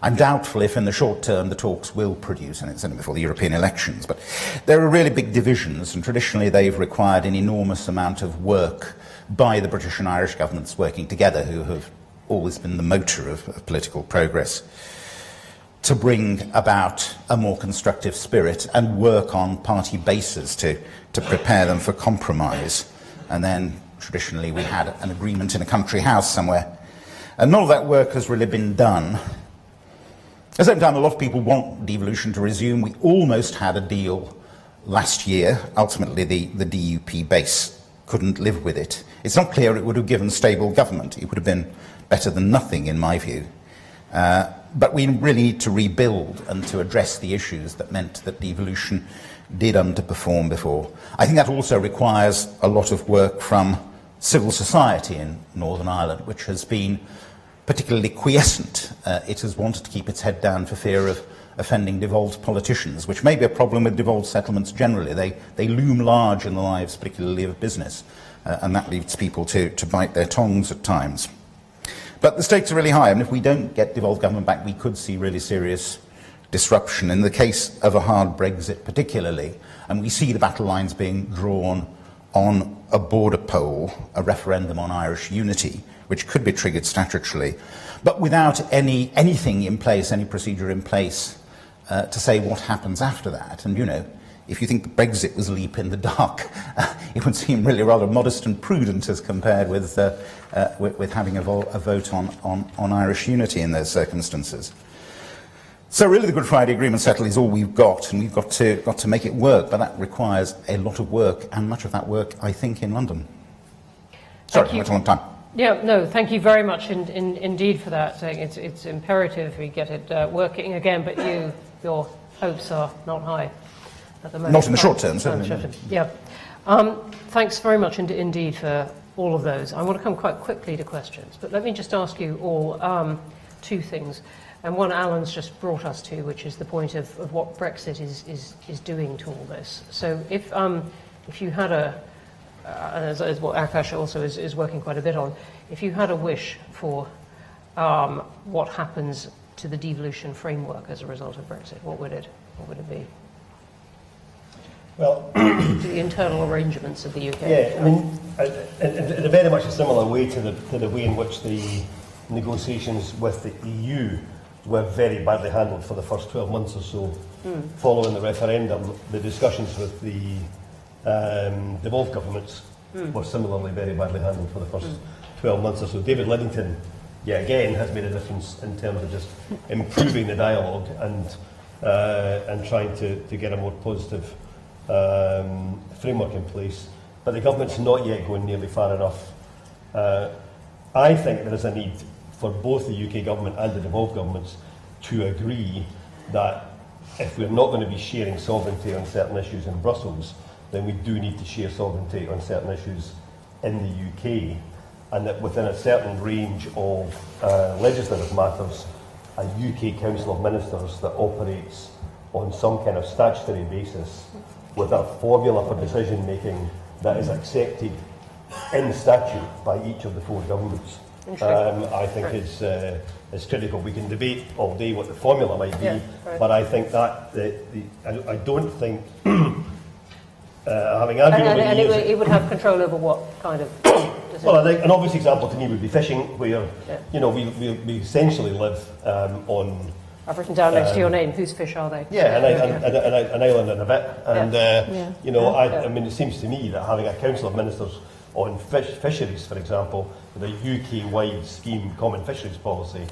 I'm doubtful if in the short term the talks will produce, and it's only before the European elections, but there are really big divisions, and traditionally they've required an enormous amount of work by the British and Irish governments working together, who have always been the motor of political progress, to bring about a more constructive spirit and work on party bases to prepare them for compromise. And then traditionally we had an agreement in a country house somewhere. And none of that work has really been done. At the same time, a lot of people want devolution to resume. We almost had a deal last year. Ultimately, the DUP base couldn't live with it. It's not clear it would have given stable government. It would have been better than nothing, in my view. But we really need to rebuild and to address the issues that meant that devolution did underperform before. I think that also requires a lot of work from civil society in Northern Ireland, which has been particularly quiescent. It has wanted to keep its head down for fear of offending devolved politicians, which may be a problem with devolved settlements generally. They loom large in the lives, particularly of business, and that leads people to bite their tongues at times. But the stakes are really high, and if we don't get devolved government back, we could see really serious disruption. In the case of a hard Brexit particularly, and we see the battle lines being drawn on a border poll, a referendum on Irish unity, which could be triggered statutorily, but without anything in place, any procedure in place to say what happens after that. And, you know, if you think that Brexit was a leap in the dark, it would seem really rather modest and prudent as compared with having a vote on Irish unity in those circumstances. So really the Good Friday Agreement settle is all we've got, and we've got to make it work, but that requires a lot of work, and much of that work, I think, in London. Sorry, I went a long time. Yeah, no, thank you very much indeed for that. It's imperative we get it working again, but your hopes are not high at the moment. Not in the short term, certainly. Yeah. Thanks very much indeed for all of those. I want to come quite quickly to questions, but let me just ask you all two things. And one Alan's just brought us to, which is the point of what Brexit is doing to all this. So if you had as what Akash also is working quite a bit on, if you had a wish for what happens to the devolution framework as a result of Brexit, what would it be? Well, the internal arrangements of the UK. Yeah, I mean, in a very much a similar way to the way in which the negotiations with the EU were very badly handled for the first 12 months or so. Following the referendum, the discussions with the devolved governments were similarly very badly handled for the first 12 months or so. David Lidington, again, has made a difference in terms of just improving the dialogue and trying to get a more positive framework in place. But the government's not yet going nearly far enough. I think there is a need for both the UK government and the devolved governments to agree that if we're not going to be sharing sovereignty on certain issues in Brussels, then we do need to share sovereignty on certain issues in the UK, and that within a certain range of legislative matters, a UK Council of Ministers that operates on some kind of statutory basis with a formula for decision making that is accepted in statute by each of the four governments. I think is critical. We can debate all day what the formula might be, but I think that I don't think having argued over the years, it would have control over what kind of decision? Well, I think an obvious example to me would be fishing, where we essentially live on. I've written down next to your name. Whose fish are they? Yeah, an island and a bit, and I mean, it seems to me that having a council of ministers on fisheries, for example, with a UK-wide scheme, common fisheries policy,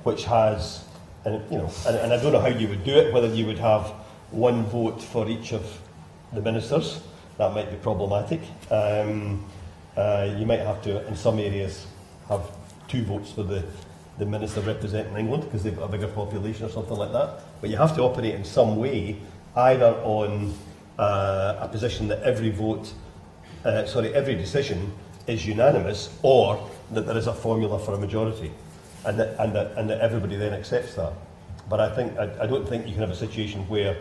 which has, and I don't know how you would do it, whether you would have one vote for each of the ministers. That might be problematic. You might have to, in some areas, have 2 votes for the minister representing England because they've got a bigger population or something like that. But you have to operate in some way, either on a position that every decision is unanimous, or that there is a formula for a majority, and that everybody then accepts that. But I don't think you can have a situation where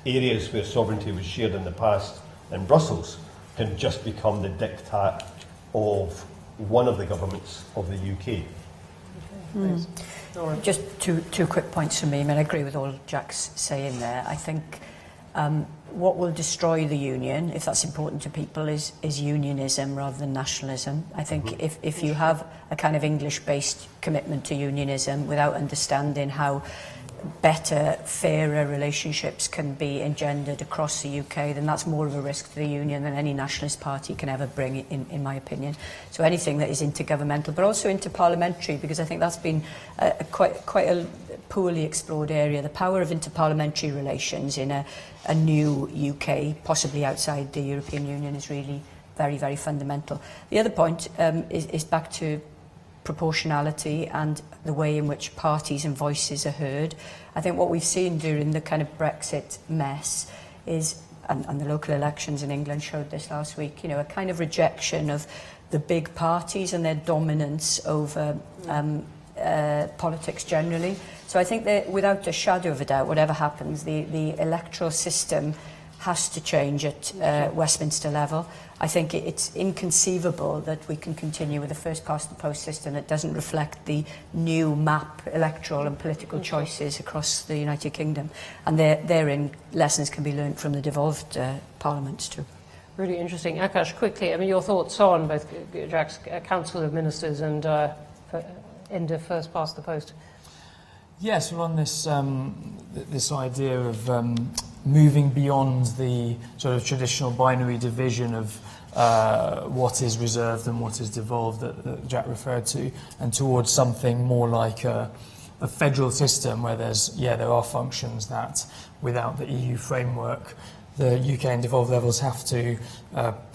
areas where sovereignty was shared in the past in Brussels can just become the diktat of one of the governments of the UK. Just two quick points from me. I mean, I agree with all Jack's saying there. I think what will destroy the union, if that's important to people, is unionism rather than nationalism. I think if you have a kind of English-based commitment to unionism without understanding how better, fairer relationships can be engendered across the UK, then that's more of a risk to the union than any nationalist party can ever bring, in my opinion. So anything that is intergovernmental, but also interparliamentary, because I think that's been quite a poorly explored area. The power of interparliamentary relations in a new UK, possibly outside the European Union, is really very, very fundamental. The other point is back to proportionality and the way in which parties and voices are heard. I think what we've seen during the kind of Brexit mess is, and the local elections in England showed this last week, a kind of rejection of the big parties and their dominance over politics generally. So I think that without a shadow of a doubt, whatever happens, the electoral system has to change at Westminster level. I think it's inconceivable that we can continue with a first-past-the-post system that doesn't reflect the new map, electoral and political choices across the United Kingdom. And therein, lessons can be learned from the devolved parliaments too. Really interesting. Akash, quickly, I mean, your thoughts on both Jack's Council of Ministers and end of first-past-the-post? Yes, well, on this idea of moving beyond the sort of traditional binary division of what is reserved and what is devolved that Jack referred to, and towards something more like a federal system where there are functions that, without the EU framework, the UK and devolved levels have to,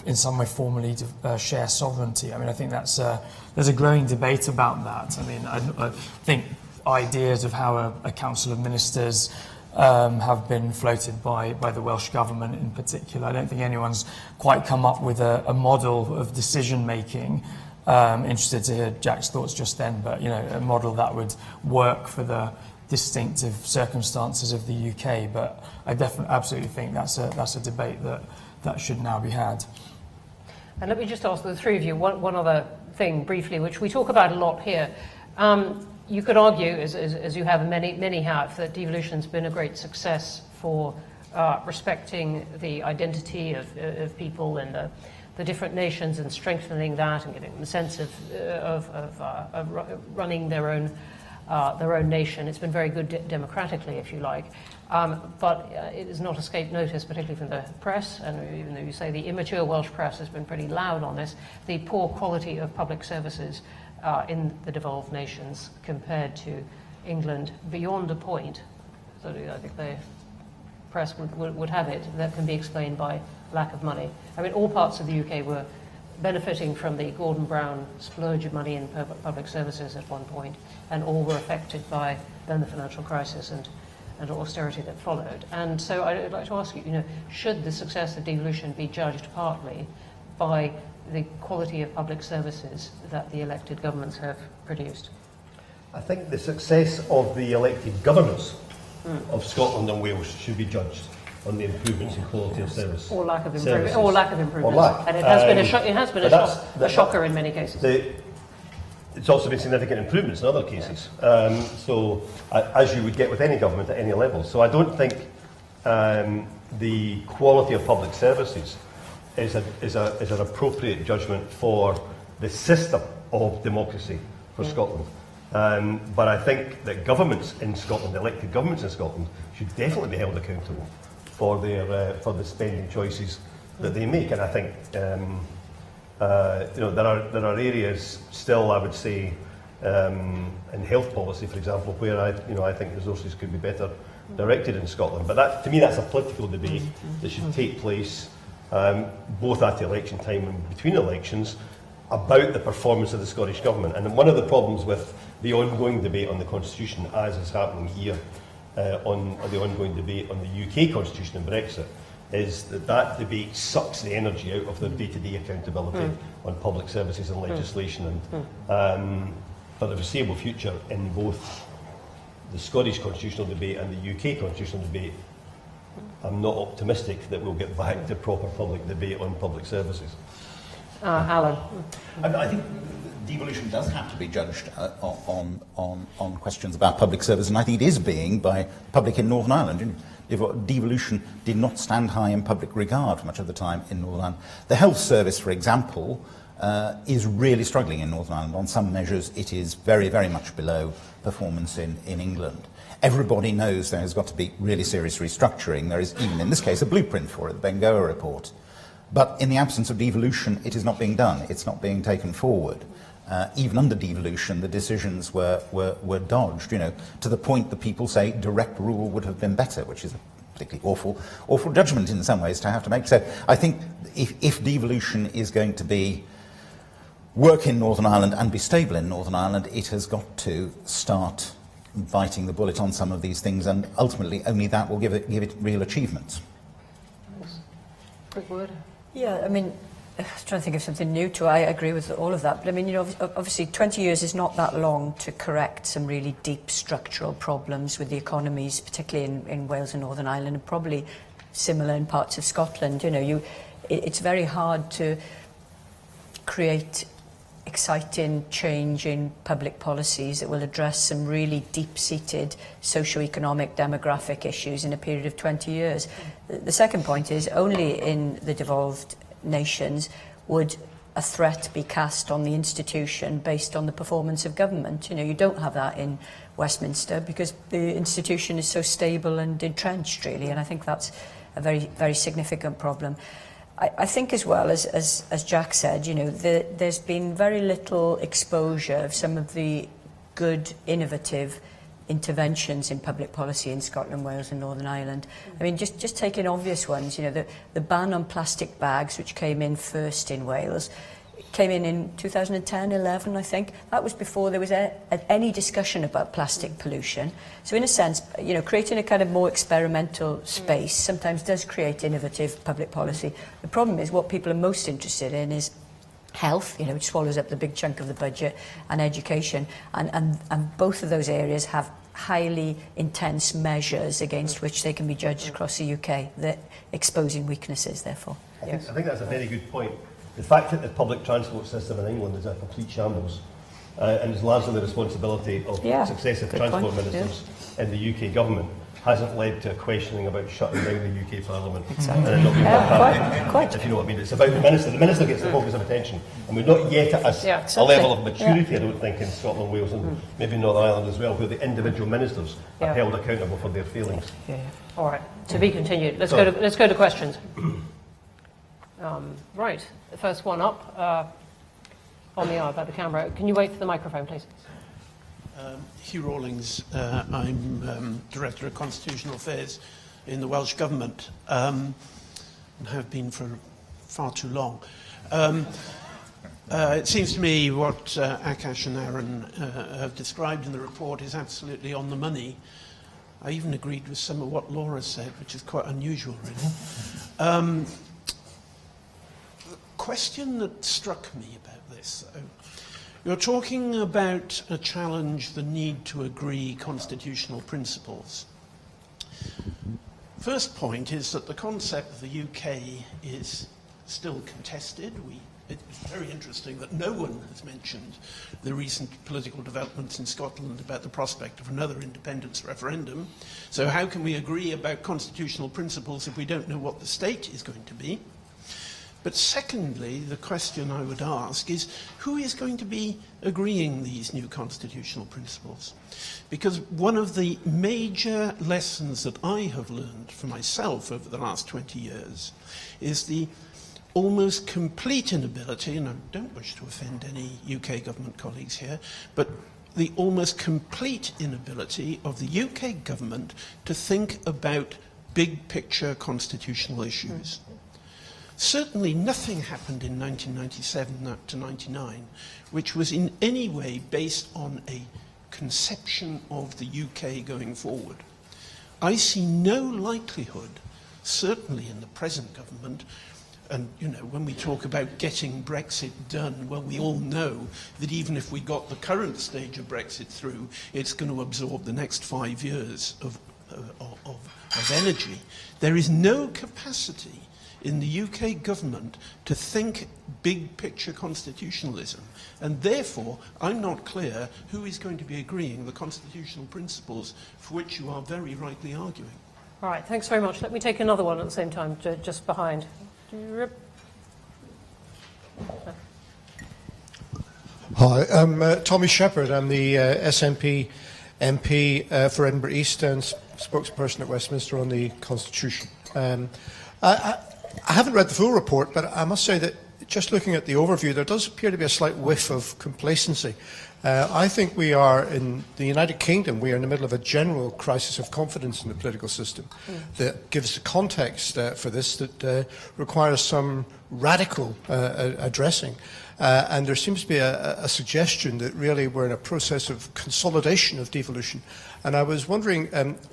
in some way, formally share sovereignty. I mean, I think there's a growing debate about that. I mean, I think ideas of how a council of ministers have been floated by the Welsh government in particular. I don't think anyone's quite come up with a model of decision making. Interested to hear Jack's thoughts just then, but a model that would work for the distinctive circumstances of the UK. But I absolutely think that's a debate that should now be had. And let me just ask the three of you one other thing briefly, which we talk about a lot here. You could argue, as you have, and many have, that devolution's been a great success for respecting the identity of people and the different nations and strengthening that and giving them a sense of running their own nation. It's been very good democratically, if you like. But it has not escaped notice, particularly from the press, and even though you say the immature Welsh press has been pretty loud on this, the poor quality of public services in the devolved nations compared to England, beyond a point. So I think the press would have it that can be explained by lack of money. I mean, all parts of the UK were benefiting from the Gordon Brown splurge of money in public services at one point, and all were affected by then the financial crisis and austerity that followed. And so I'd like to ask you, should the success of devolution be judged partly by the quality of public services that the elected governments have produced? I think the success of the elected governments of Scotland and Wales should be judged on the improvements in quality of service. Or lack of improvement. Or lack of improvement. Or lack. And it has been a shocker in many cases. It's also been significant improvements in other cases. As you would get with any government at any level. So I don't think the quality of public services is an appropriate judgment for the system of democracy for Scotland. But I think that governments in Scotland, elected governments in Scotland, should definitely be held accountable for the spending choices that they make. And I think there are areas still, I would say, in health policy, for example, where I think resources could be better directed in Scotland. But to me, that's a political debate that should take place both at election time and between elections about the performance of the Scottish Government. And one of the problems with the ongoing debate on the Constitution, as is happening here on the ongoing debate on the UK Constitution and Brexit, is that debate sucks the energy out of their day-to-day accountability on public services and legislation. And for the foreseeable future, in both the Scottish constitutional debate and the UK constitutional debate, I'm not optimistic that we'll get back to proper public debate on public services. Alan. I think devolution does have to be judged on questions about public service, and I think it is being by the public in Northern Ireland. Devolution did not stand high in public regard much of the time in Northern Ireland. The health service, for example, is really struggling in Northern Ireland. On some measures, it is very, very much below performance in England. Everybody knows there has got to be really serious restructuring. There is, even in this case, a blueprint for it, the Bengoa report. But in the absence of devolution, it is not being done. It's not being taken forward. Even under devolution, the decisions were dodged, to the point that people say direct rule would have been better, which is a particularly awful judgment in some ways to have to make. So I think if devolution is going to work in Northern Ireland and be stable in Northern Ireland, it has got to start biting the bullet on some of these things, and ultimately only that will give it real achievements. Quick word. Yeah, I mean, I was trying to think of something new to. I agree with all of that, but I mean, obviously 20 years is not that long to correct some really deep structural problems with the economies, particularly in Wales and Northern Ireland, and probably similar in parts of Scotland. It's very hard to create exciting change in public policies that will address some really deep-seated socio-economic demographic issues in a period of 20 years. The second point is only in the devolved nations would a threat be cast on the institution based on the performance of government. You know, you don't have that in Westminster because the institution is so stable and entrenched, really, and I think that's a very, very significant problem. I think as well, as Jack said, you know, there's been very little exposure of some of the good, innovative interventions in public policy in Scotland, Wales and Northern Ireland. I mean, just taking obvious ones, you know, the ban on plastic bags, which came in first in Wales, came in 2010, 11, I think. That was before there was any discussion about plastic pollution. So in a sense, you know, creating a kind of more experimental space sometimes does create innovative public policy. The problem is what people are most interested in is health, you know, which swallows up the big chunk of the budget, and education. And both of those areas have highly intense measures against which they can be judged across the UK, that exposing weaknesses, therefore. I think that's a very good point. The fact that the public transport system in England is a complete shambles and is largely the responsibility of successive transport ministers in the UK government hasn't led to a questioning about shutting down the UK Parliament. Exactly. And it not being Quite. if you know what I mean. It's about the minister. The minister gets the focus of attention. And we're not yet at a level of maturity, I don't think, in Scotland, Wales and maybe Northern Ireland as well, where the individual ministers are held accountable for their failings. All right, to be continued. Let's go to questions. Right, the first one up on the aisle by the camera. Can you wait for the microphone, please? Hugh Rawlings. I'm Director of Constitutional Affairs in the Welsh Government, and have been for far too long. It seems to me what Akash and Aaron have described in the report is absolutely on the money. I even agreed with some of what Laura said, which is quite unusual, really. The question that struck me about this, though, you're talking about a challenge, the need to agree constitutional principles. First point is that the concept of the UK is still contested. It's very interesting that no one has mentioned the recent political developments in Scotland about the prospect of another independence referendum. So how can we agree about constitutional principles if we don't know what the state is going to be? But secondly, the question I would ask is, who is going to be agreeing these new constitutional principles? Because one of the major lessons that I have learned for myself over the last 20 years is the almost complete inability, and I don't wish to offend any UK government colleagues here, but the almost complete inability of the UK government to think about big picture constitutional issues. Certainly nothing happened in 1997 to 99 which was in any way based on a conception of the UK going forward. I see no likelihood, certainly in the present government, and you know, when we talk about getting Brexit done, well, we all know that even if we got the current stage of Brexit through, it's going to absorb the next 5 years of energy. There is no capacity in the UK government to think big picture constitutionalism, and therefore I'm not clear who is going to be agreeing the constitutional principles for which you are very rightly arguing. All right, thanks very much. Let me take another one at the same time, just behind. Hi, I'm Tommy Shepherd. I'm the SNP MP for Edinburgh East and spokesperson at Westminster on the Constitution. I haven't read the full report, but I must say that just looking at the overview, there does appear to be a slight whiff of complacency. I think we are, in the United Kingdom, we are in the middle of a general crisis of confidence in the political system that gives the context for this that requires some radical addressing. And there seems to be a suggestion that really we're in a process of consolidation of devolution. And I was wondering,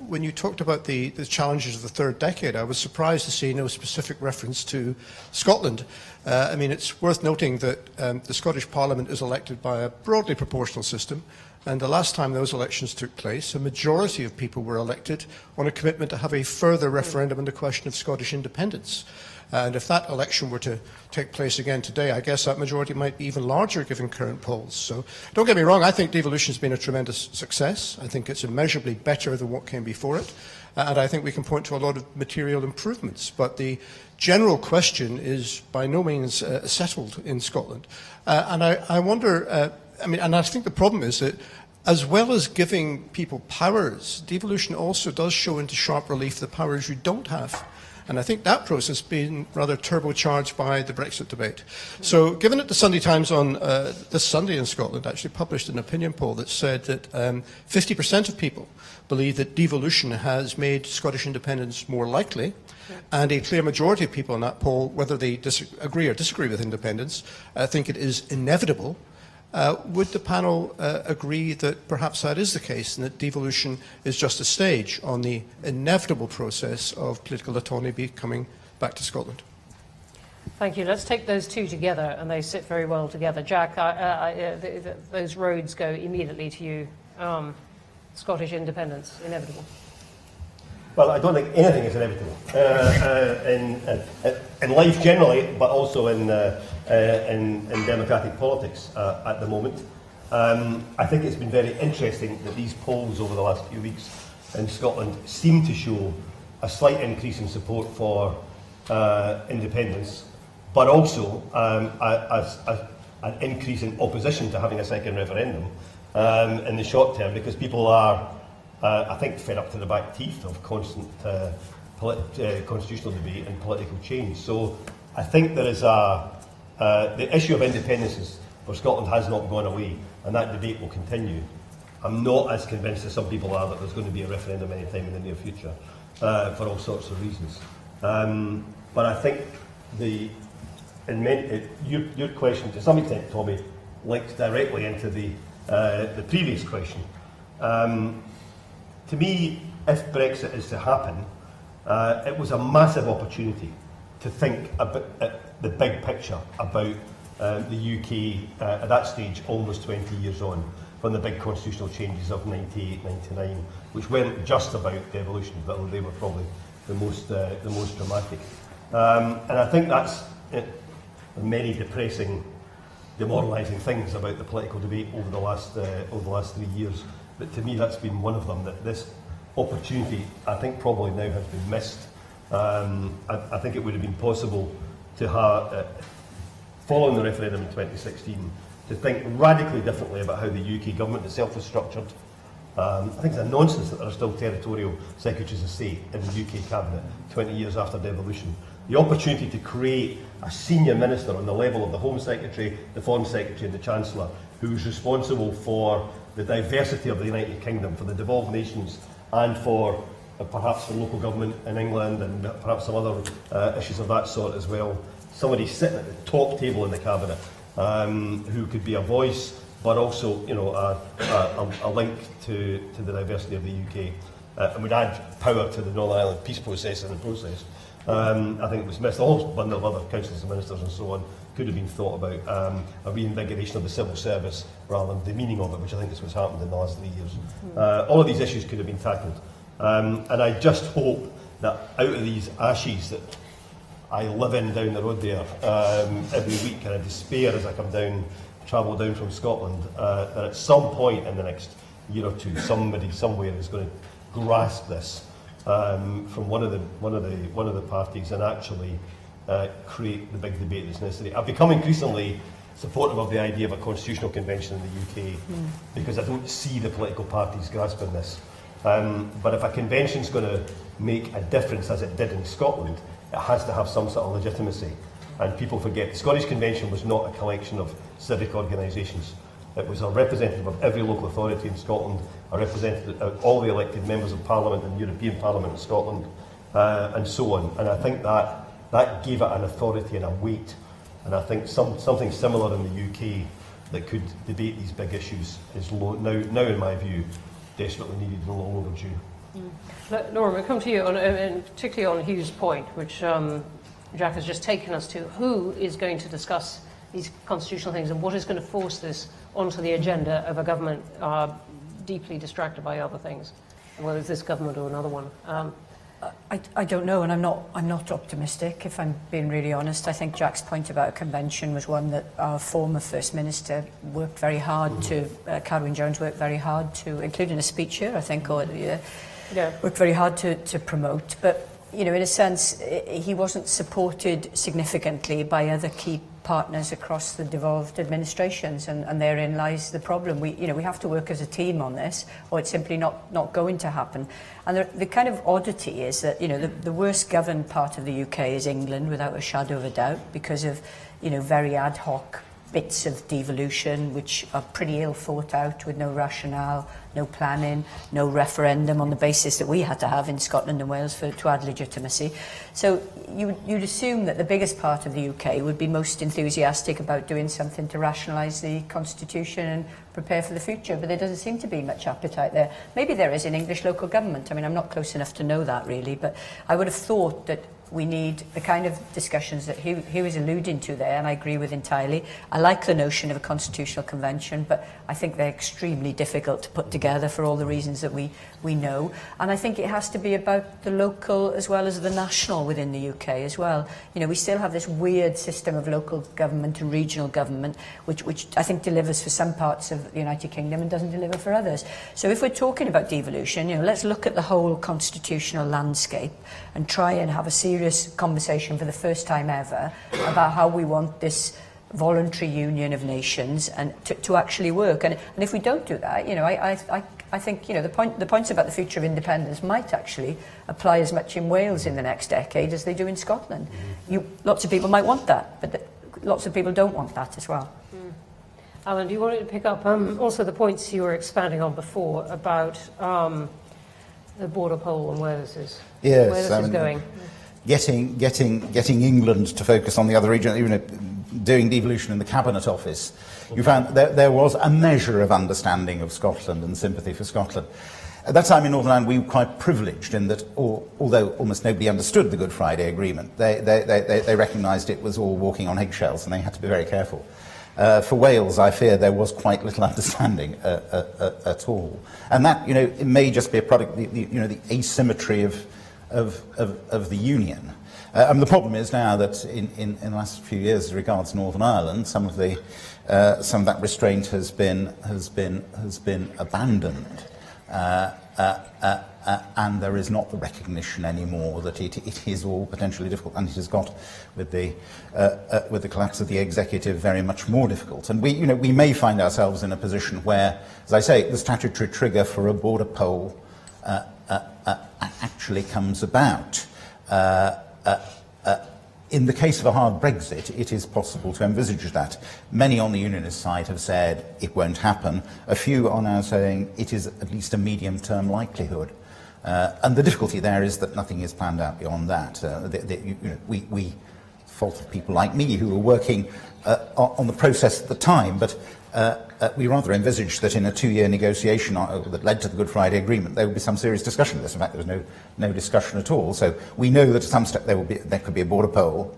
when you talked about the challenges of the third decade, I was surprised to see no specific reference to Scotland. I mean, it's worth noting that the Scottish Parliament is elected by a broadly proportional system, and the last time those elections took place, a majority of people were elected on a commitment to have a further referendum on the question of Scottish independence. And if that election were to take place again today, I guess that majority might be even larger given current polls. So don't get me wrong, I think devolution has been a tremendous success. I think it's immeasurably better than what came before it. And I think we can point to a lot of material improvements. But the general question is by no means settled in Scotland. And I wonder, and I think the problem is that as well as giving people powers, devolution also does show into sharp relief the powers you don't have. And I think that process has been rather turbocharged by the Brexit debate. So given that the Sunday Times on this Sunday in Scotland actually published an opinion poll that said that 50% of people believe that devolution has made Scottish independence more likely, and a clear majority of people in that poll, whether they agree or disagree with independence, think it is inevitable. Would the panel agree that perhaps that is the case and that devolution is just a stage on the inevitable process of political autonomy coming back to Scotland? Thank you. Let's take those two together, and they sit very well together. Jack, those roads go immediately to you. Scottish independence, inevitable. Well, I don't think anything is inevitable in life generally, but also in democratic politics at the moment. I think it's been very interesting that these polls over the last few weeks in Scotland seem to show a slight increase in support for independence, but also an increase in opposition to having a second referendum in the short term, because people are, I think, fed up to the back teeth of constant constitutional debate and political change. So I think there is the issue of independence for Scotland has not gone away, and that debate will continue. I'm not as convinced as some people are that there's going to be a referendum anytime in the near future for all sorts of reasons. But I think your question, to some extent, Tommy, links directly into the previous question. To me, if Brexit is to happen, it was a massive opportunity to think about the big picture about the UK at that stage, almost 20 years on, from the big constitutional changes of 98, 99, which weren't just about devolution, but they were probably the most dramatic. And I think that's many depressing, demoralising things about the political debate over the last 3 years. But to me, that's been one of them, that this opportunity, I think, probably now has been missed. I think it would have been possible to have, following the referendum in 2016, to think radically differently about how the UK government itself is structured. I think it's a nonsense that there are still territorial secretaries of state in the UK cabinet 20 years after devolution. The opportunity to create a senior minister on the level of the Home Secretary, the Foreign Secretary and the Chancellor, who is responsible for the diversity of the United Kingdom, for the devolved nations, and for perhaps the local government in England and perhaps some other issues of that sort as well. Somebody sitting at the top table in the cabinet who could be a voice, but also, you know, a link to the diversity of the UK, and would add power to the Northern Ireland peace process and the process. I think it was missed. A whole bundle of other councillors and ministers and so on could have been thought about. A reinvigoration of the civil service rather than demeaning of it, which I think is what's happened in the last 3 years. All of these issues could have been tackled. And I just hope that out of these ashes that I live in down the road there every week, and I despair as I travel down from Scotland, that at some point in the next year or two, somebody somewhere is going to grasp this from one of the parties and actually create the big debate that's necessary. I've become increasingly supportive of the idea of a constitutional convention in the UK because I don't see the political parties grasping this. But if a convention's going to make a difference, as it did in Scotland, it has to have some sort of legitimacy. And people forget the Scottish Convention was not a collection of civic organisations. It was a representative of every local authority in Scotland, a representative of all the elected members of Parliament and European Parliament in Scotland, and so on. And I think that gave it an authority and a weight. And I think something similar in the UK that could debate these big issues is now, in my view, desperately needed and long overdue. Laura, we'll come to you, and particularly on Hugh's point, which Jack has just taken us to. Who is going to discuss these constitutional things, and what is going to force this onto the agenda of a government deeply distracted by other things, whether it's this government or another one? I don't know, and I'm not optimistic, if I'm being really honest. I think Jack's point about a convention was one that our former First Minister worked very hard to, Carwyn Jones worked very hard to, including a speech here, I think, or worked very hard to promote. But, you know, in a sense, he wasn't supported significantly by other key partners across the devolved administrations, and therein lies the problem. We have to work as a team on this, or it's simply not going to happen. And the kind of oddity is that, you know, the worst governed part of the UK is England, without a shadow of a doubt, because of, you know, very ad hoc bits of devolution which are pretty ill thought out, with no rationale, no planning, no referendum on the basis that we had to have in Scotland and Wales to add legitimacy. So you'd assume that the biggest part of the UK would be most enthusiastic about doing something to rationalise the constitution and prepare for the future, but there doesn't seem to be much appetite there. Maybe there is in English local government. I mean, I'm not close enough to know that really, but I would have thought that we need the kind of discussions that he was alluding to there, and I agree with entirely. I like the notion of a constitutional convention, but I think they're extremely difficult to put together for all the reasons that we know. And I think it has to be about the local as well as the national within the UK as well. You know, we still have this weird system of local government and regional government, which I think delivers for some parts of the United Kingdom and doesn't deliver for others. So if we're talking about devolution, you know, let's look at the whole constitutional landscape and try and have a serious conversation for the first time ever about how we want this voluntary union of nations and to actually work. And if we don't do that, you know, I think, you know, the points about the future of independence might actually apply as much in Wales in the next decade as they do in Scotland. Lots of people might want that, but lots of people don't want that as well. Alan, do you want to pick up also the points you were expanding on before about the border poll and where this is, yes, where this is going? Getting England to focus on the other region, even doing devolution in the Cabinet Office, you found there was a measure of understanding of Scotland and sympathy for Scotland. At that time in Northern Ireland, we were quite privileged in that, although almost nobody understood the Good Friday Agreement, they recognised it was all walking on eggshells, and they had to be very careful. For Wales, I fear there was quite little understanding at all, and that, you know, it may just be a product, the asymmetry of the union. The problem is now that in the last few years, as regards Northern Ireland, some of that restraint has been abandoned, and there is not the recognition anymore that it is all potentially difficult, and it has got with the collapse of the executive very much more difficult. And we may find ourselves in a position where, as I say, the statutory trigger for a border poll actually comes about. In the case of a hard Brexit, it is possible to envisage that. Many on the unionist side have said it won't happen. A few are now saying it is at least a medium-term likelihood. And the difficulty there is that nothing is planned out beyond that. We fault people like me who were working on the process at the time, but we rather envisaged that in a 2-year negotiation that led to the Good Friday Agreement, there would be some serious discussion of this. In fact, there was no discussion at all. So we know that at some step there could be a border poll.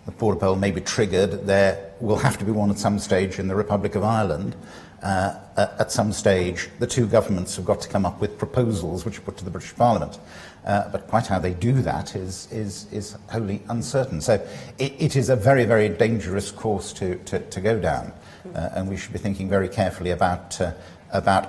The border poll may be triggered. There will have to be one at some stage in the Republic of Ireland. At some stage, the two governments have got to come up with proposals which are put to the British Parliament. But quite how they do that is wholly uncertain. So it is a very, very dangerous course to go down. And we should be thinking very carefully about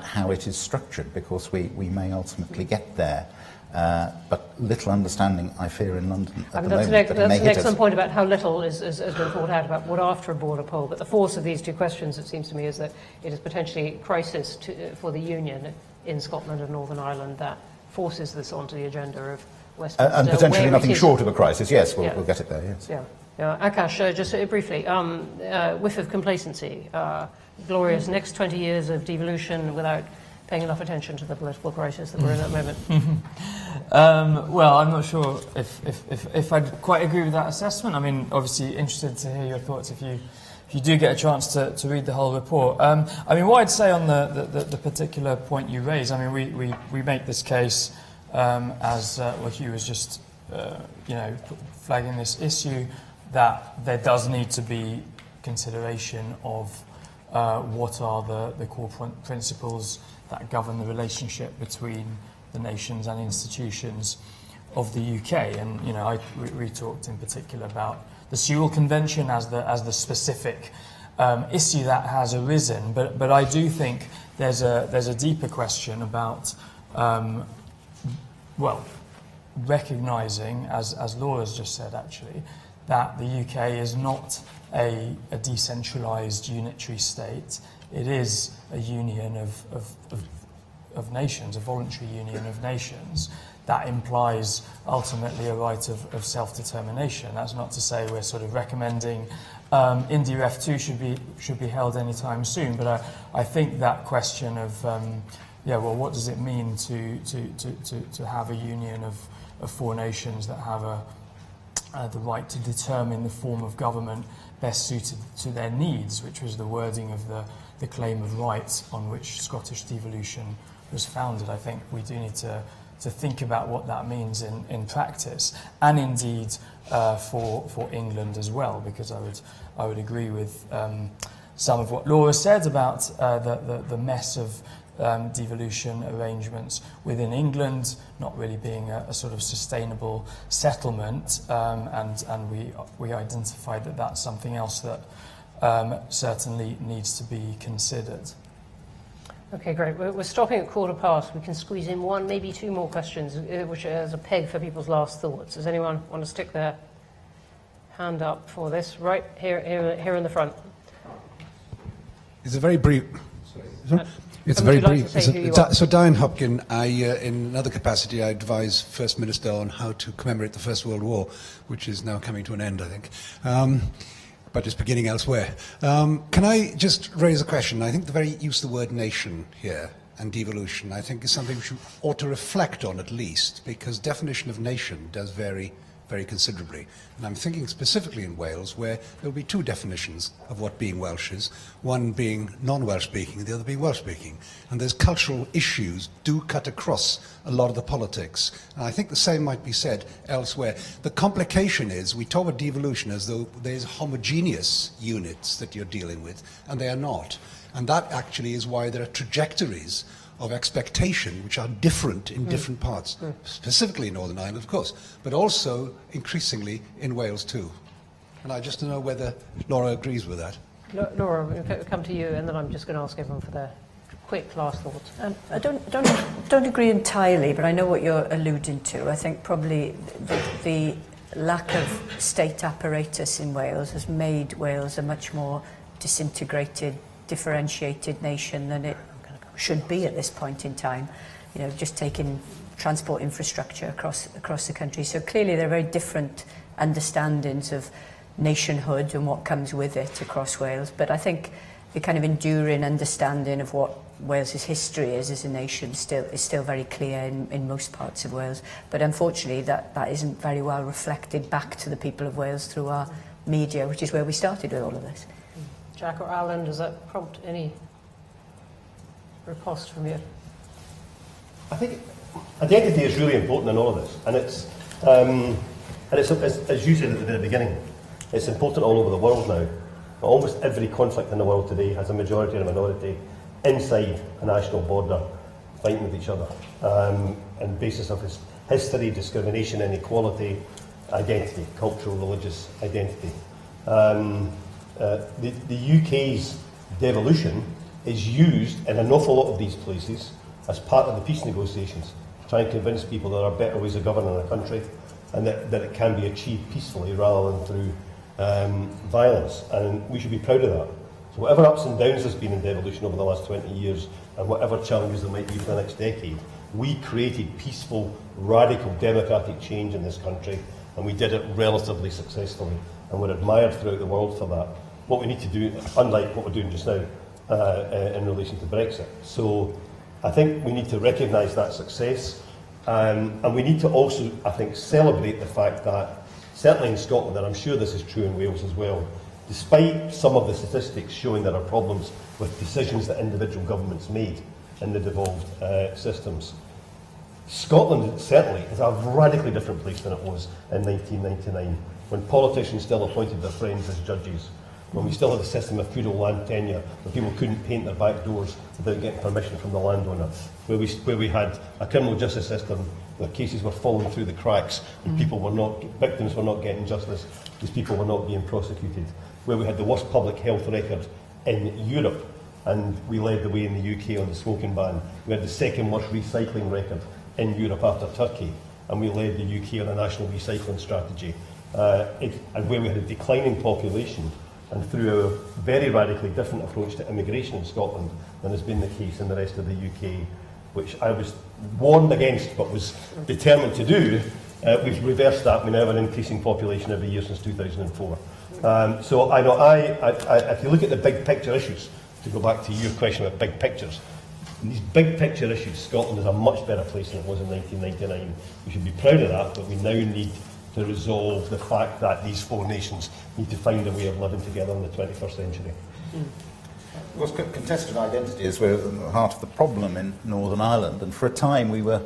how it is structured, because we may ultimately get there. But little understanding, I fear, in London at the moment. That's an excellent point about how little has been thought out about what after a border poll. But the force of these two questions, it seems to me, is that it is potentially a crisis for the Union in Scotland and Northern Ireland that forces this onto the agenda of Westminster. And potentially nothing short of a crisis. Yes, we'll get it there, yes. Yeah. Akash, just briefly, whiff of complacency. Glorious next 20 years of devolution without paying enough attention to the political crisis that we're in at the moment. Well, I'm not sure if I'd quite agree with that assessment. I mean, obviously interested to hear your thoughts if you do get a chance to read the whole report. I mean, what I'd say on the particular point you raise, I mean, we make this case as Hugh was just flagging this issue, that there does need to be consideration of what are the core principles that govern the relationship between the nations and institutions. the UK. And we talked in particular about the Sewell Convention as the specific issue that has arisen. But I do think there's a deeper question about recognising, as Laura's just said actually, that the UK is not a decentralised unitary state. It is a union of nations, a voluntary union of nations. That implies ultimately a right of self-determination. That's not to say we're sort of recommending India F2 should be held anytime soon, but I think that question of what does it mean to have a union of four nations that have the right to determine the form of government best suited to their needs, which was the wording of the claim of rights on which Scottish devolution was founded. I think we do need to think about what that means in practice, and indeed for England as well, because I would agree with some of what Laura said about the mess of devolution arrangements within England not really being a sort of sustainable settlement, and we identified that that's something else that certainly needs to be considered. Okay, great. We're stopping at 15:15. We can squeeze in one, maybe two more questions, which is a peg for people's last thoughts. Does anyone want to stick their hand up for this? Right here in the front. It's a very brief. It's a very brief. So, Diane Hopkin, in another capacity, I advise First Minister on how to commemorate the First World War, which is now coming to an end, I think. But it's beginning elsewhere. Can I just raise a question? I think the very use of the word nation here and devolution, I think, is something which we ought to reflect on at least, because definition of nation does vary very considerably. And I'm thinking specifically in Wales, where there will be two definitions of what being Welsh is, one being non-Welsh speaking, the other being Welsh speaking. And those cultural issues do cut across a lot of the politics. And I think the same might be said elsewhere. The complication is, we talk about devolution as though there's homogeneous units that you're dealing with, and they are not. And that actually is why there are trajectories of expectation which are different in different parts, specifically in Northern Ireland, of course, but also increasingly in Wales too. And I just don't know whether Laura agrees with that. Laura, we'll come to you, and then I'm just going to ask everyone for their quick last thoughts. I don't agree entirely, but I know what you're alluding to. I think probably the lack of state apparatus in Wales has made Wales a much more disintegrated, differentiated nation than it should be at this point in time. Just taking transport infrastructure across the country. So clearly there are very different understandings of nationhood and what comes with it across Wales. But I think the kind of enduring understanding of what Wales's history is as a nation is still very clear in most parts of Wales. But unfortunately that isn't very well reflected back to the people of Wales through our media, which is where we started with all of this. Jack or Alan, does that prompt any riposte from you? I think identity is really important in all of this, and it's as you said at the very beginning, it's important all over the world now. Almost every conflict in the world today has a majority and a minority inside a national border fighting with each other, on the basis of history, discrimination, inequality, identity, cultural, religious identity. The UK's devolution is used in an awful lot of these places as part of the peace negotiations, to try and convince people there are better ways of governing a country, and that it can be achieved peacefully rather than through violence. And we should be proud of that. So whatever ups and downs there's been in devolution over the last 20 years, and whatever challenges there might be for the next decade, we created peaceful, radical, democratic change in this country, and we did it relatively successfully, and we're admired throughout the world for that. What we need to do, unlike what we're doing just now, in relation to Brexit. So I think we need to recognise that success, and we need to also, I think, celebrate the fact that, certainly in Scotland, and I'm sure this is true in Wales as well, despite some of the statistics showing there are problems with decisions that individual governments made in the devolved systems, Scotland certainly is a radically different place than it was in 1999, when politicians still appointed their friends as judges, when we still had a system of feudal land tenure, where people couldn't paint their back doors without getting permission from the landowner, where we had a criminal justice system where cases were falling through the cracks, and victims were not getting justice, these people were not being prosecuted. Where we had the worst public health record in Europe, and we led the way in the UK on the smoking ban. We had the second worst recycling record in Europe after Turkey, and we led the UK on a national recycling strategy. And where we had a declining population, and through a very radically different approach to immigration in Scotland than has been the case in the rest of the UK, which I was warned against but was determined to do, we've reversed that. We now have an increasing population every year since 2004. So I know, if you look at the big picture issues, to go back to your question about big pictures, in these big picture issues, Scotland is a much better place than it was in 1999. We should be proud of that, but we now need to resolve the fact that these four nations need to find a way of living together in the 21st century. Of course, contested identities were at the heart of the problem in Northern Ireland, and for a time we were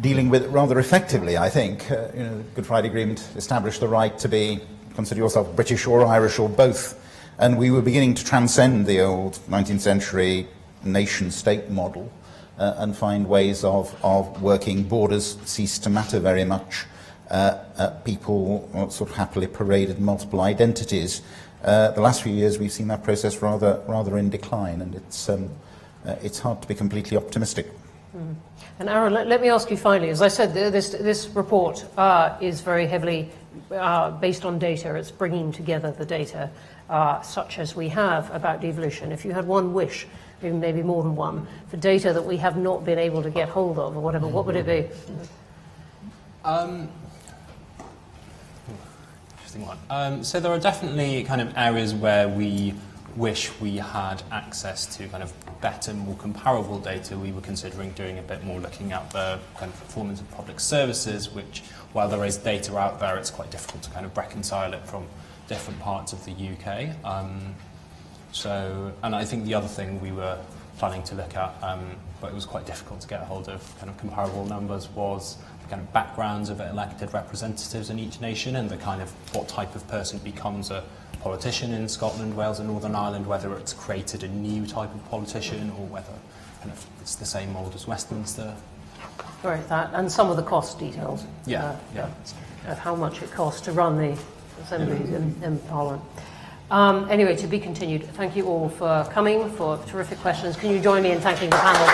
dealing with it rather effectively, I think. The Good Friday Agreement established the right to consider yourself British or Irish or both, and we were beginning to transcend the old 19th century nation-state model and find ways of working. Borders ceased to matter very much. People sort of happily paraded multiple identities. The last few years we've seen that process rather in decline, and it's hard to be completely optimistic. And Aaron, let me ask you finally, as I said, this report is very heavily based on data. It's bringing together the data such as we have about devolution. If you had one wish, maybe more than one, for data that we have not been able to get hold of or whatever, what would it be? Interesting one. So there are definitely kind of areas where we wish we had access to kind of better, more comparable data. We were considering doing a bit more looking at the kind of performance of public services, which, while there is data out there, it's quite difficult to kind of reconcile it from different parts of the UK. And I think the other thing we were planning to look at, but it was quite difficult to get a hold of kind of comparable numbers, was the kind of backgrounds of elected representatives in each nation and the kind of what type of person becomes a politician in Scotland, Wales and Northern Ireland, whether it's created a new type of politician or whether kind of it's the same mould as Westminster. Right, that, and some of the cost details. Of how much it costs to run the assemblies in Parliament. Anyway, to be continued. Thank you all for coming, for terrific questions. Can you join me in thanking the panel?